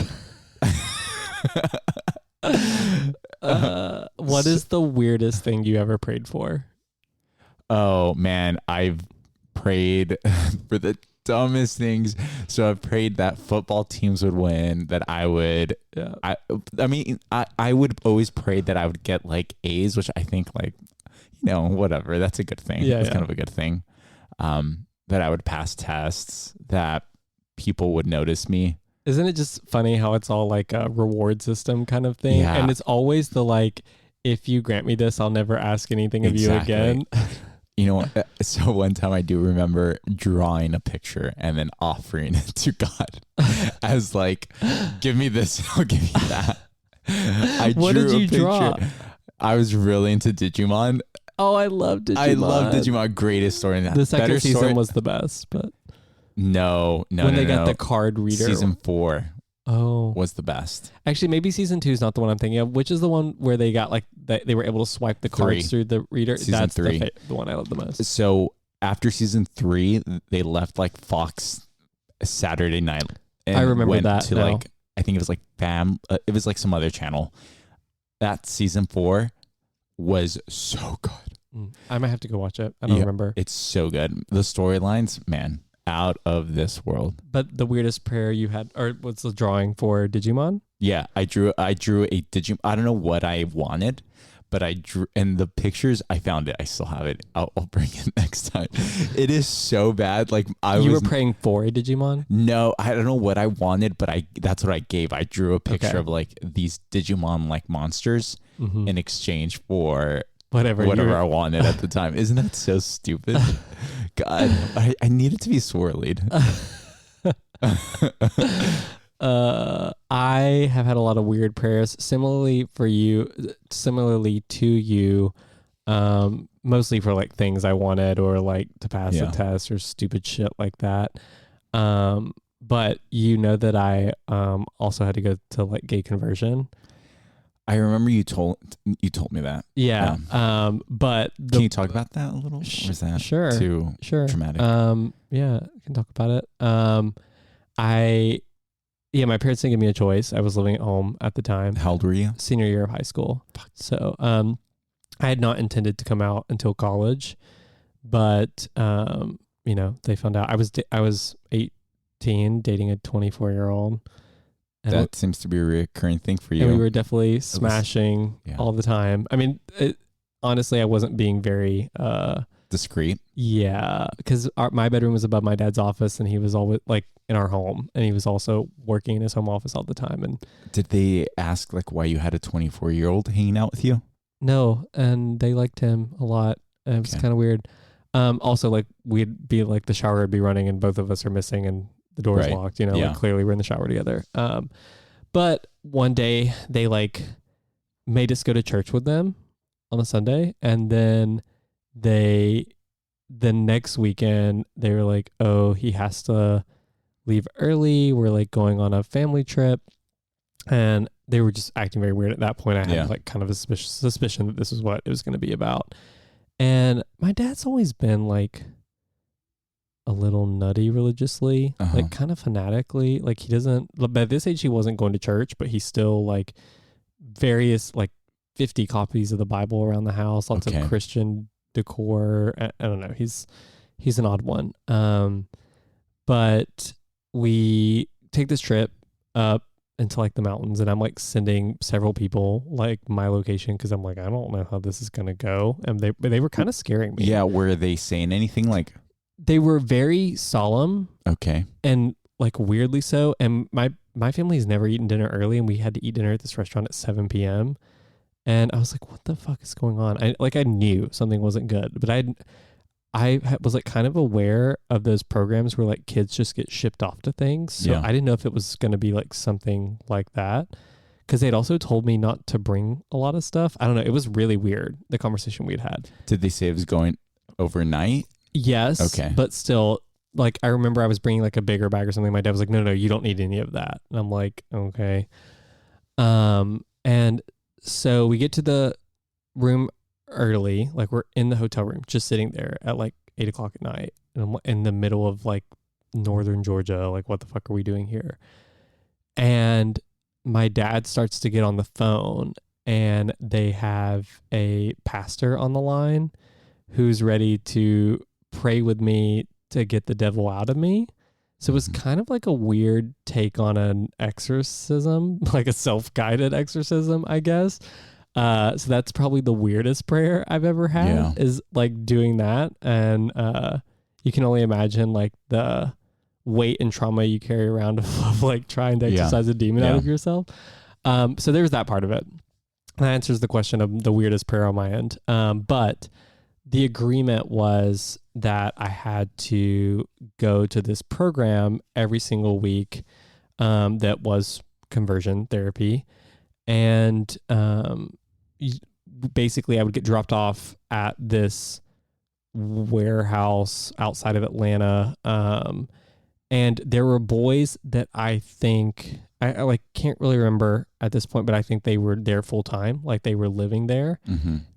What is the weirdest thing you ever prayed for? Oh man, I've prayed for the dumbest things. So I've prayed that football teams would win, that I would I would always pray that I would get like A's, which I think like, whatever, that's a good thing. It's kind of a good thing. That I would pass tests, that people would notice me. Isn't it just funny how it's all like a reward system kind of thing? Yeah. And it's always the like, if you grant me this, I'll never ask anything of you again. So one time I do remember drawing a picture and then offering it to God as like, give me this, I'll give you that. What did you draw? I was really into Digimon. Oh, I love Digimon. I love Digimon. Greatest story in that. The second Better season story? was the best, but No. when they got the card reader. Season 4 Oh, was the best. actually, maybe season 2 is not the one I'm thinking of. Which is the one where they got like they were able to swipe the cards 3. through the reader? Season That's 3. the one I love the most. So after season 3, they left like Fox Saturday night. And I remember went that to now. like, I think it was like it was like some other channel. That season 4 was so good. I might have to go watch it. I don't remember. It's so good. The storylines, man, out of this world. But the weirdest prayer you had, or what's the drawing for Digimon? Yeah, I drew a Digimon. I don't know what I wanted, but I drew, and the pictures, I found it. I still have it. I'll bring it next time. It is so bad. Like You were praying for a Digimon? No, I don't know what I wanted, but that's what I gave. I drew a picture of like these Digimon like monsters in exchange for whatever I wanted at the time. Isn't that so stupid? God, I need it to be swirlied. I have had a lot of weird prayers. Similarly to you, mostly for like things I wanted or like to pass a test or stupid shit like that. But you know that I also had to go to like gay conversion. I remember you told me that. Yeah. But can you talk about that a little? Or is that too traumatic? Yeah, I can talk about it. My parents didn't give me a choice. I was living at home at the time. How old were you? Senior year of high school. So, I had not intended to come out until college, but they found out. I was 18, dating a 24-year-old. That seems to be a recurring thing for you. And we were definitely smashing all the time. I mean, honestly, I wasn't being very discreet. Yeah, because my bedroom was above my dad's office, and he was always like in our home, and he was also working in his home office all the time. And did they ask like why you had a 24-year-old hanging out with you? No, and they liked him a lot. And it was kind of weird. Also, like we'd be like the shower would be running, and both of us are missing, and the door's locked. Like clearly we're in the shower together. But one day they like made us go to church with them on a Sunday, and then the next weekend they were like, oh, he has to leave early. We're like going on a family trip, and they were just acting very weird at that point. I had like kind of a suspicion that this is what it was going to be about. And my dad's always been like a little nutty religiously, like kind of fanatically. Like he doesn't, by this age, he wasn't going to church, but he's still like various, like 50 copies of the Bible around the house, lots of Christian decor. I don't know. He's an odd one. But we take this trip up into like the mountains, and I'm like sending several people like my location because I'm like, I don't know how this is gonna go. And they were kind of scaring me. Yeah, were they saying anything? Like they were very solemn. Okay. And like weirdly so. And my family's never eaten dinner early, and we had to eat dinner at this restaurant at 7 p.m. And I was like, what the fuck is going on? I knew something wasn't good, but I was like kind of aware of those programs where like kids just get shipped off to things. So I didn't know if it was going to be like something like that, because they'd also told me not to bring a lot of stuff. I don't know. It was really weird, the conversation we'd had. Did they say it was going overnight? Yes. Okay. But still, like I remember I was bringing like a bigger bag or something. My dad was like, no, you don't need any of that. And I'm like, okay. And so we get to the room early, like we're in the hotel room just sitting there at like 8 o'clock at night, and I'm in the middle of like northern Georgia. Like, what the fuck are we doing here? And my dad starts to get on the phone, and they have a pastor on the line who's ready to pray with me to get the devil out of me. So it was kind of like a weird take on an exorcism, like a self-guided exorcism, I guess. So that's probably the weirdest prayer I've ever had, is like doing that. And you can only imagine like the weight and trauma you carry around of like trying to exorcise a demon out of yourself. So there's that part of it. That answers the question of the weirdest prayer on my end. But the agreement was that I had to go to this program every single week that was conversion therapy. And basically I would get dropped off at this warehouse outside of Atlanta. And there were boys that I think I like can't really remember at this point, but I think they were there full time, like they were living there,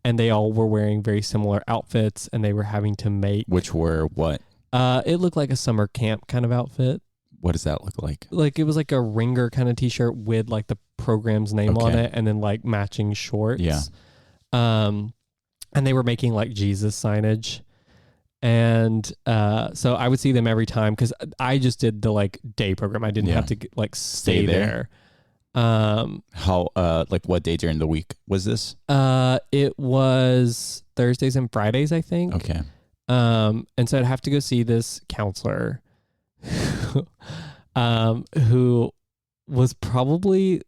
and they all were wearing very similar outfits, and they were having to make. Which were what? It looked like a summer camp kind of outfit. What does that look like? Like it was like a ringer kind of t-shirt with like the program's name on it, and then like matching shorts. Yeah. And they were making like Jesus signage. And so I would see them every time because I just did the like day program. I didn't have to like stay there. How like what day during the week was this? It was Thursdays and Fridays, I think. Okay. And so I'd have to go see this counselor who was probably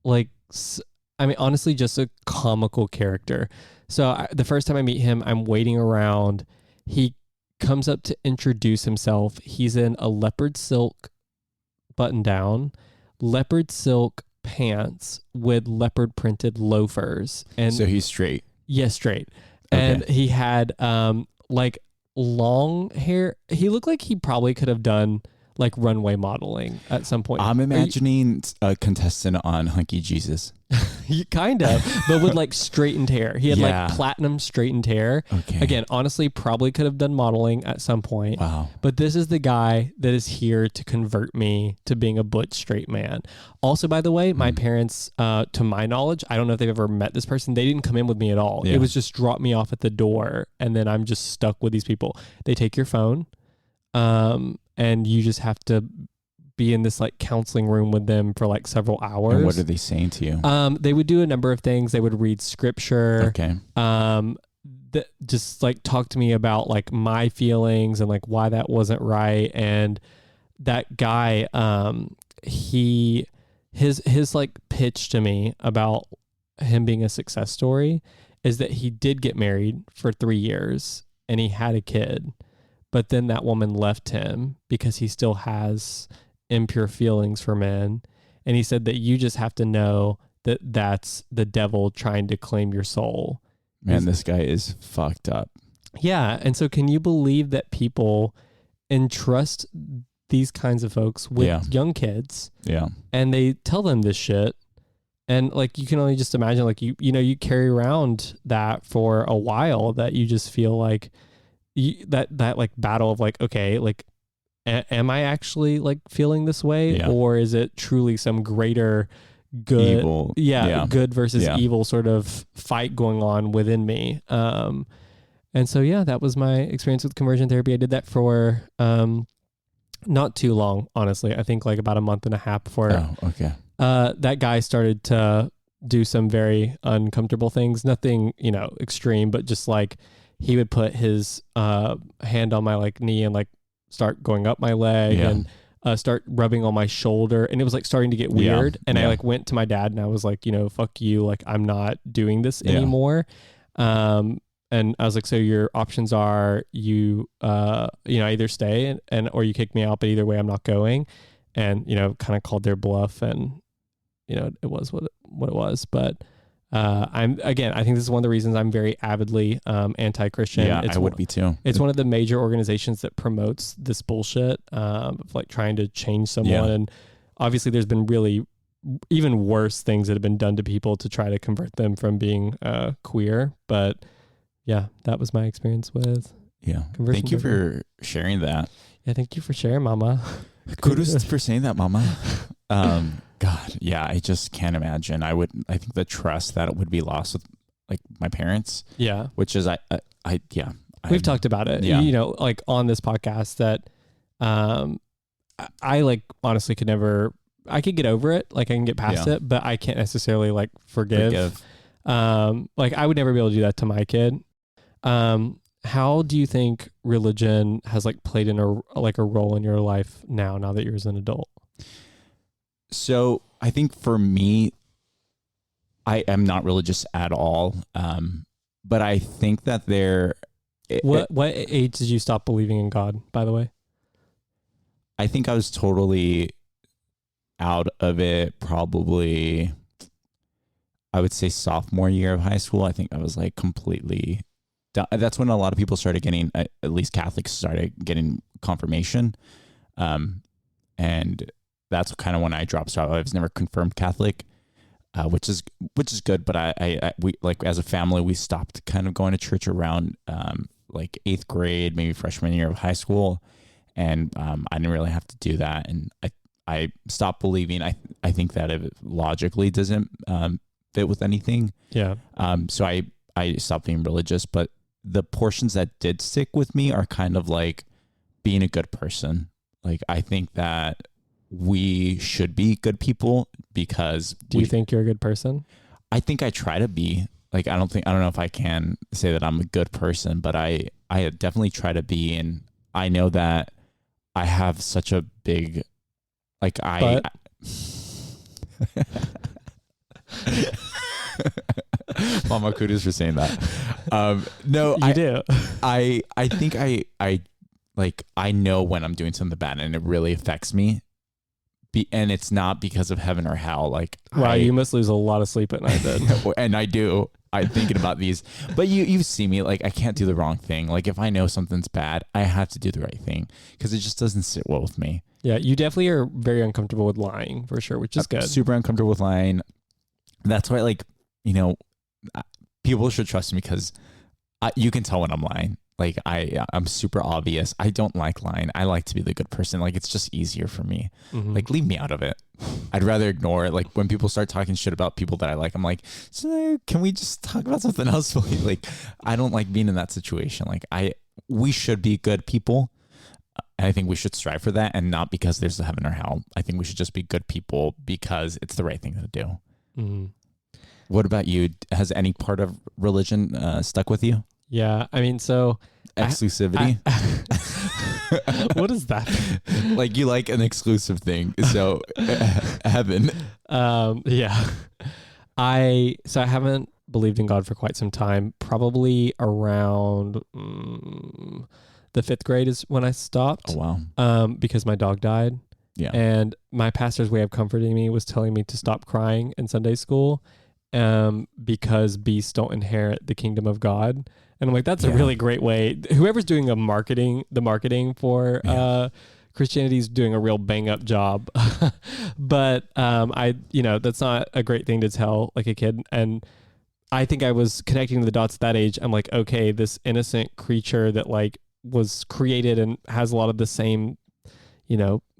like, I mean, honestly, just a comical character. So the first time I meet him, I'm waiting around. He comes up to introduce himself. He's in a leopard silk button down, leopard silk pants with leopard printed loafers. And so he's straight. Yes, straight. And he had like long hair. He looked like he probably could have done like runway modeling at some point. I'm imagining a contestant on Hunky Jesus. Kind of, but with like straightened hair. He had like platinum straightened hair. Okay. Again, honestly, probably could have done modeling at some point. Wow. But this is the guy that is here to convert me to being a butch straight man. Also, by the way, my parents, to my knowledge, I don't know if they've ever met this person. They didn't come in with me at all. Yeah. It was just drop me off at the door, and then I'm just stuck with these people. They take your phone, and you just have to be in this like counseling room with them for like several hours. And what are they saying to you? They would do a number of things. They would read scripture. Okay. Just like talk to me about like my feelings and like why that wasn't right. And that guy, his like pitch to me about him being a success story is that he did get married for 3 years and he had a kid, but then that woman left him because he still has impure feelings for men. And he said that you just have to know that that's the devil trying to claim your soul. Man, this guy is fucked up. Yeah. And so can you believe that people entrust these kinds of folks with young kids? Yeah. And they tell them this shit. And like, you can only just imagine, like, you carry around that for a while, that you just feel like that like battle of like, okay, like, am I actually like feeling this way? Yeah. Or is it truly some greater good, evil. Good versus evil sort of fight going on within me? And so, that was my experience with conversion therapy. I did that for, not too long, honestly. I think like about a month and a half before that guy started to do some very uncomfortable things. Nothing, extreme, but just like he would put his hand on my like knee and like start going up my leg and start rubbing on my shoulder. And it was like starting to get weird. And I like went to my dad and I was like, fuck you. Like, I'm not doing this anymore. And I was like, so your options are you either stay and or you kick me out, but either way I'm not going. And, kind of called their bluff, and, it was what it was. But I think this is one of the reasons I'm very avidly anti-Christian. Yeah, I would be too. It's one of the major organizations that promotes this bullshit of like trying to change someone. Yeah. And obviously there's been really even worse things that have been done to people to try to convert them from being queer. But yeah, that was my experience with conversion. Thank you for sharing that. Yeah, thank you for sharing, Mama. Kudos for saying that, Mama. God, yeah, I just can't imagine. I think the trust that it would be lost with like my parents. Yeah. Which is, we've talked about it, like on this podcast that, I like honestly I could get over it. Like I can get past it, but I can't necessarily like forgive. Like I would never be able to do that to my kid. How do you think religion has like played in a role in your life now that you're as an adult? So I think for me, I am not religious at all. But I think that what age did you stop believing in God, by the way? I think I was totally out of it probably I would say sophomore year of high school, I think I was like completely done. That's when a lot of people started getting, at least Catholics started getting confirmation. And that's kind of when I dropped out. I was never confirmed Catholic, which is good. But we like as a family, we stopped kind of going to church around like 8th grade, maybe freshman year of high school. And I didn't really have to do that. And I stopped believing. I think that it logically doesn't fit with anything. Yeah. So I stopped being religious, but the portions that did stick with me are kind of like being a good person. Like, I think that we should be good people because do you think you're a good person? I think I try to be. Like, I don't know if I can say that I'm a good person, but I definitely try to be. And I know that I have such a big, like, Mama kudos for saying that. No, you do. I think I know when I'm doing something bad and it really affects me. And it's not because of heaven or hell. Like, wow, you must lose a lot of sleep at night then. And I do. I'm thinking about these, but you see me, like, I can't do the wrong thing. Like, if I know something's bad, I have to do the right thing because it just doesn't sit well with me. Yeah, you definitely are very uncomfortable with lying for sure, which is good. Super uncomfortable with lying. That's why, like, people should trust me because you can tell when I'm lying. Like, I'm super obvious. I don't like lying. I like to be the good person. Like, it's just easier for me. Mm-hmm. Like, leave me out of it. I'd rather ignore it. Like, when people start talking shit about people that I like, I'm like, so can we just talk about something else? Like, I don't like being in that situation. Like, we should be good people. And I think we should strive for that, and not because there's a heaven or hell. I think we should just be good people because it's the right thing to do. Mm-hmm. What about you? Has any part of religion stuck with you? Yeah, I mean, so exclusivity. What is that? Like, you like an exclusive thing, so heaven. Yeah, I haven't believed in God for quite some time. Probably around the 5th grade is when I stopped. Oh wow! Because my dog died. Yeah, and my pastor's way of comforting me was telling me to stop crying in Sunday school. Because beasts don't inherit the kingdom of God. And I'm like, that's a really great way. Whoever's doing the marketing for Christianity is doing a real bang up job. But that's not a great thing to tell like a kid. And I think I was connecting the dots at that age. I'm like, okay, this innocent creature that like was created and has a lot of the same,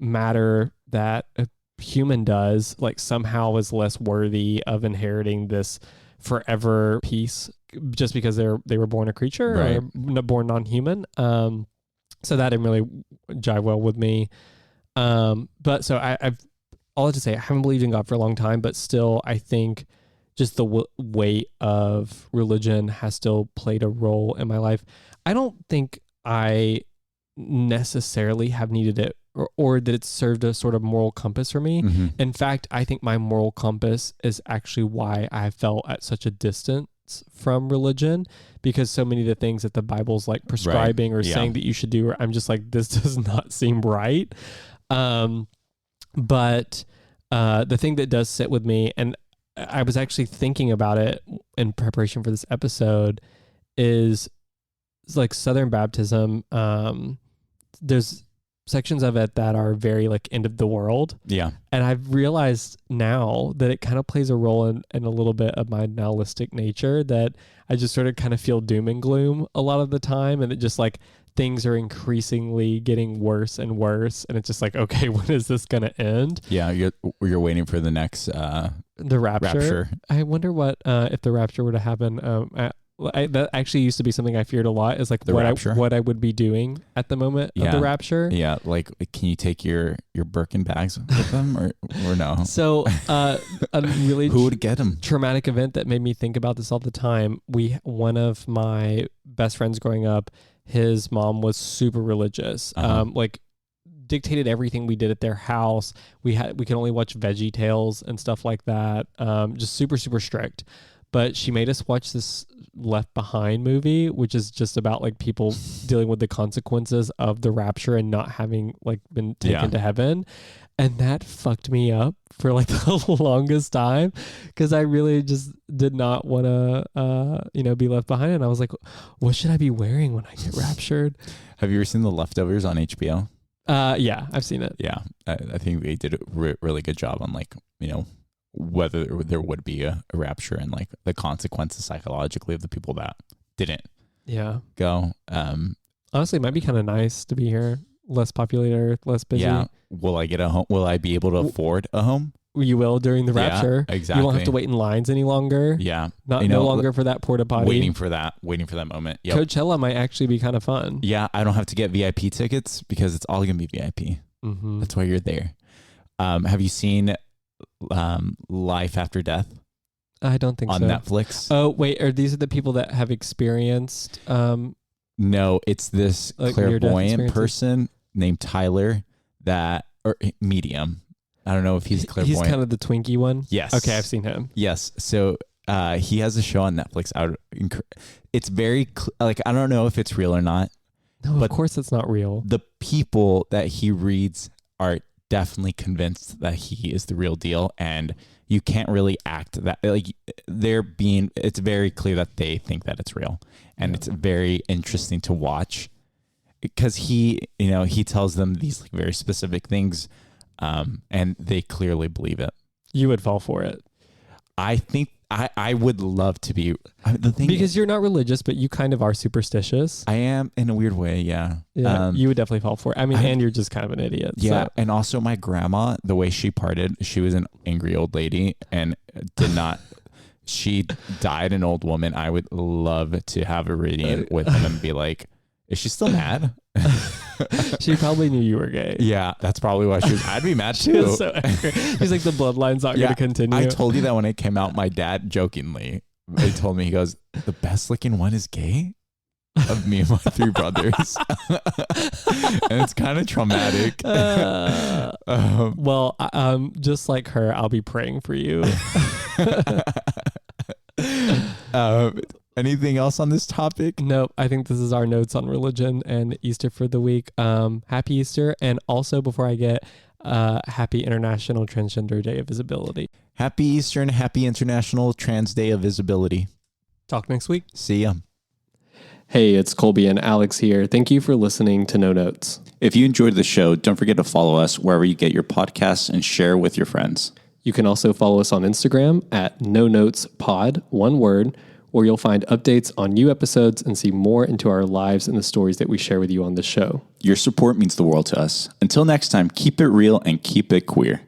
matter that human does, like, somehow is less worthy of inheriting this forever peace just because they were born a creature, right, or born non-human. So that didn't really jive well with me. But so I've all to say, I haven't believed in God for a long time, but still I think just the weight of religion has still played a role in my life. I don't think I necessarily have needed it or that it's served a sort of moral compass for me. Mm-hmm. In fact, I think my moral compass is actually why I felt at such a distance from religion, because so many of the things that the Bible's like prescribing or saying that you should do, I'm just like, this does not seem right. But the thing that does sit with me, and I was actually thinking about it in preparation for this episode, is like Southern baptism. There's sections of it that are very like end of the world. Yeah. And I've realized now that it kind of plays a role in a little bit of my nihilistic nature, that I just sort of kind of feel doom and gloom a lot of the time. And it just like things are increasingly getting worse and worse. And it's just like, okay, when is this going to end? Yeah. You're waiting for the next, the rapture. I wonder what, if the rapture were to happen, that actually used to be something I feared a lot, is like what I would be doing at the moment of the rapture. Yeah. Like, can you take your Birkin bags with them or no? So a really who would get them? Traumatic event that made me think about this all the time. One of my best friends growing up, his mom was super religious. Like dictated everything we did at their house. We could only watch Veggie Tales and stuff like that. Just super, super strict. But she made us watch this Left Behind movie, which is just about like people dealing with the consequences of the rapture and not having like been taken to heaven. And that fucked me up for like the longest time because I really just did not want to, be left behind. And I was like, what should I be wearing when I get raptured? Have you ever seen The Leftovers on HBO? Yeah, I've seen it. Yeah, I think they did a really good job on like, whether there would be a rapture and like the consequences psychologically of the people that didn't Yeah. go. Honestly, it might be kind of nice to be here. Less populated, less busy. Yeah. Will I get a home? Will I be able to afford a home? You will during the rapture. Yeah, exactly. You won't have to wait in lines any longer. Yeah. No longer for that porta potty. Waiting for that moment. Yep. Coachella might actually be kind of fun. Yeah. I don't have to get VIP tickets because it's all going to be VIP. Mm-hmm. That's why you're there. Have you seen Life After Death? I don't think on so. Netflix. Oh, wait. These are the people that have experienced... No, it's this like clairvoyant person named Tyler or medium. I don't know if he's clairvoyant. He's kind of the Twinkie one? Yes. Okay, I've seen him. Yes. So he has a show on Netflix. It's very, I don't know if it's real or not. No, but of course it's not real. The people that he reads are definitely convinced that he is the real deal. And you can't really act that, like, it's very clear that they think that it's real. And it's very interesting to watch because he tells them these like very specific things, and they clearly believe it. You would fall for it. I think I would love to be the thing because you're not religious, but you kind of are superstitious. I am in a weird way. Yeah. Yeah. You would definitely fall for it. I mean, and you're just kind of an idiot. Yeah. So. And also my grandma, the way she parted, she was an angry old lady and she died an old woman. I would love to have a reading with him and be like, is she still mad? She probably knew you were gay. Yeah, that's probably why she was. I'd be mad too. She was so angry. He's like, the bloodline's not going to continue. I told you that when it came out. My dad jokingly, he told me, he goes, the best looking one is gay of me and my three brothers. And it's kind of traumatic. Just like her, I'll be praying for you. Anything else on this topic? Nope. I think this is our notes on religion and Easter for the week. Happy Easter. And also, before I get happy International Transgender Day of Visibility. Happy Easter and happy International Trans Day of Visibility. Talk next week. See ya. Hey, it's Colby and Alex here. Thank you for listening to No Notes. If you enjoyed the show, don't forget to follow us wherever you get your podcasts and share with your friends. You can also follow us on Instagram at No Notes Pod, one word, where you'll find updates on new episodes and see more into our lives and the stories that we share with you on the show. Your support means the world to us. Until next time, keep it real and keep it queer.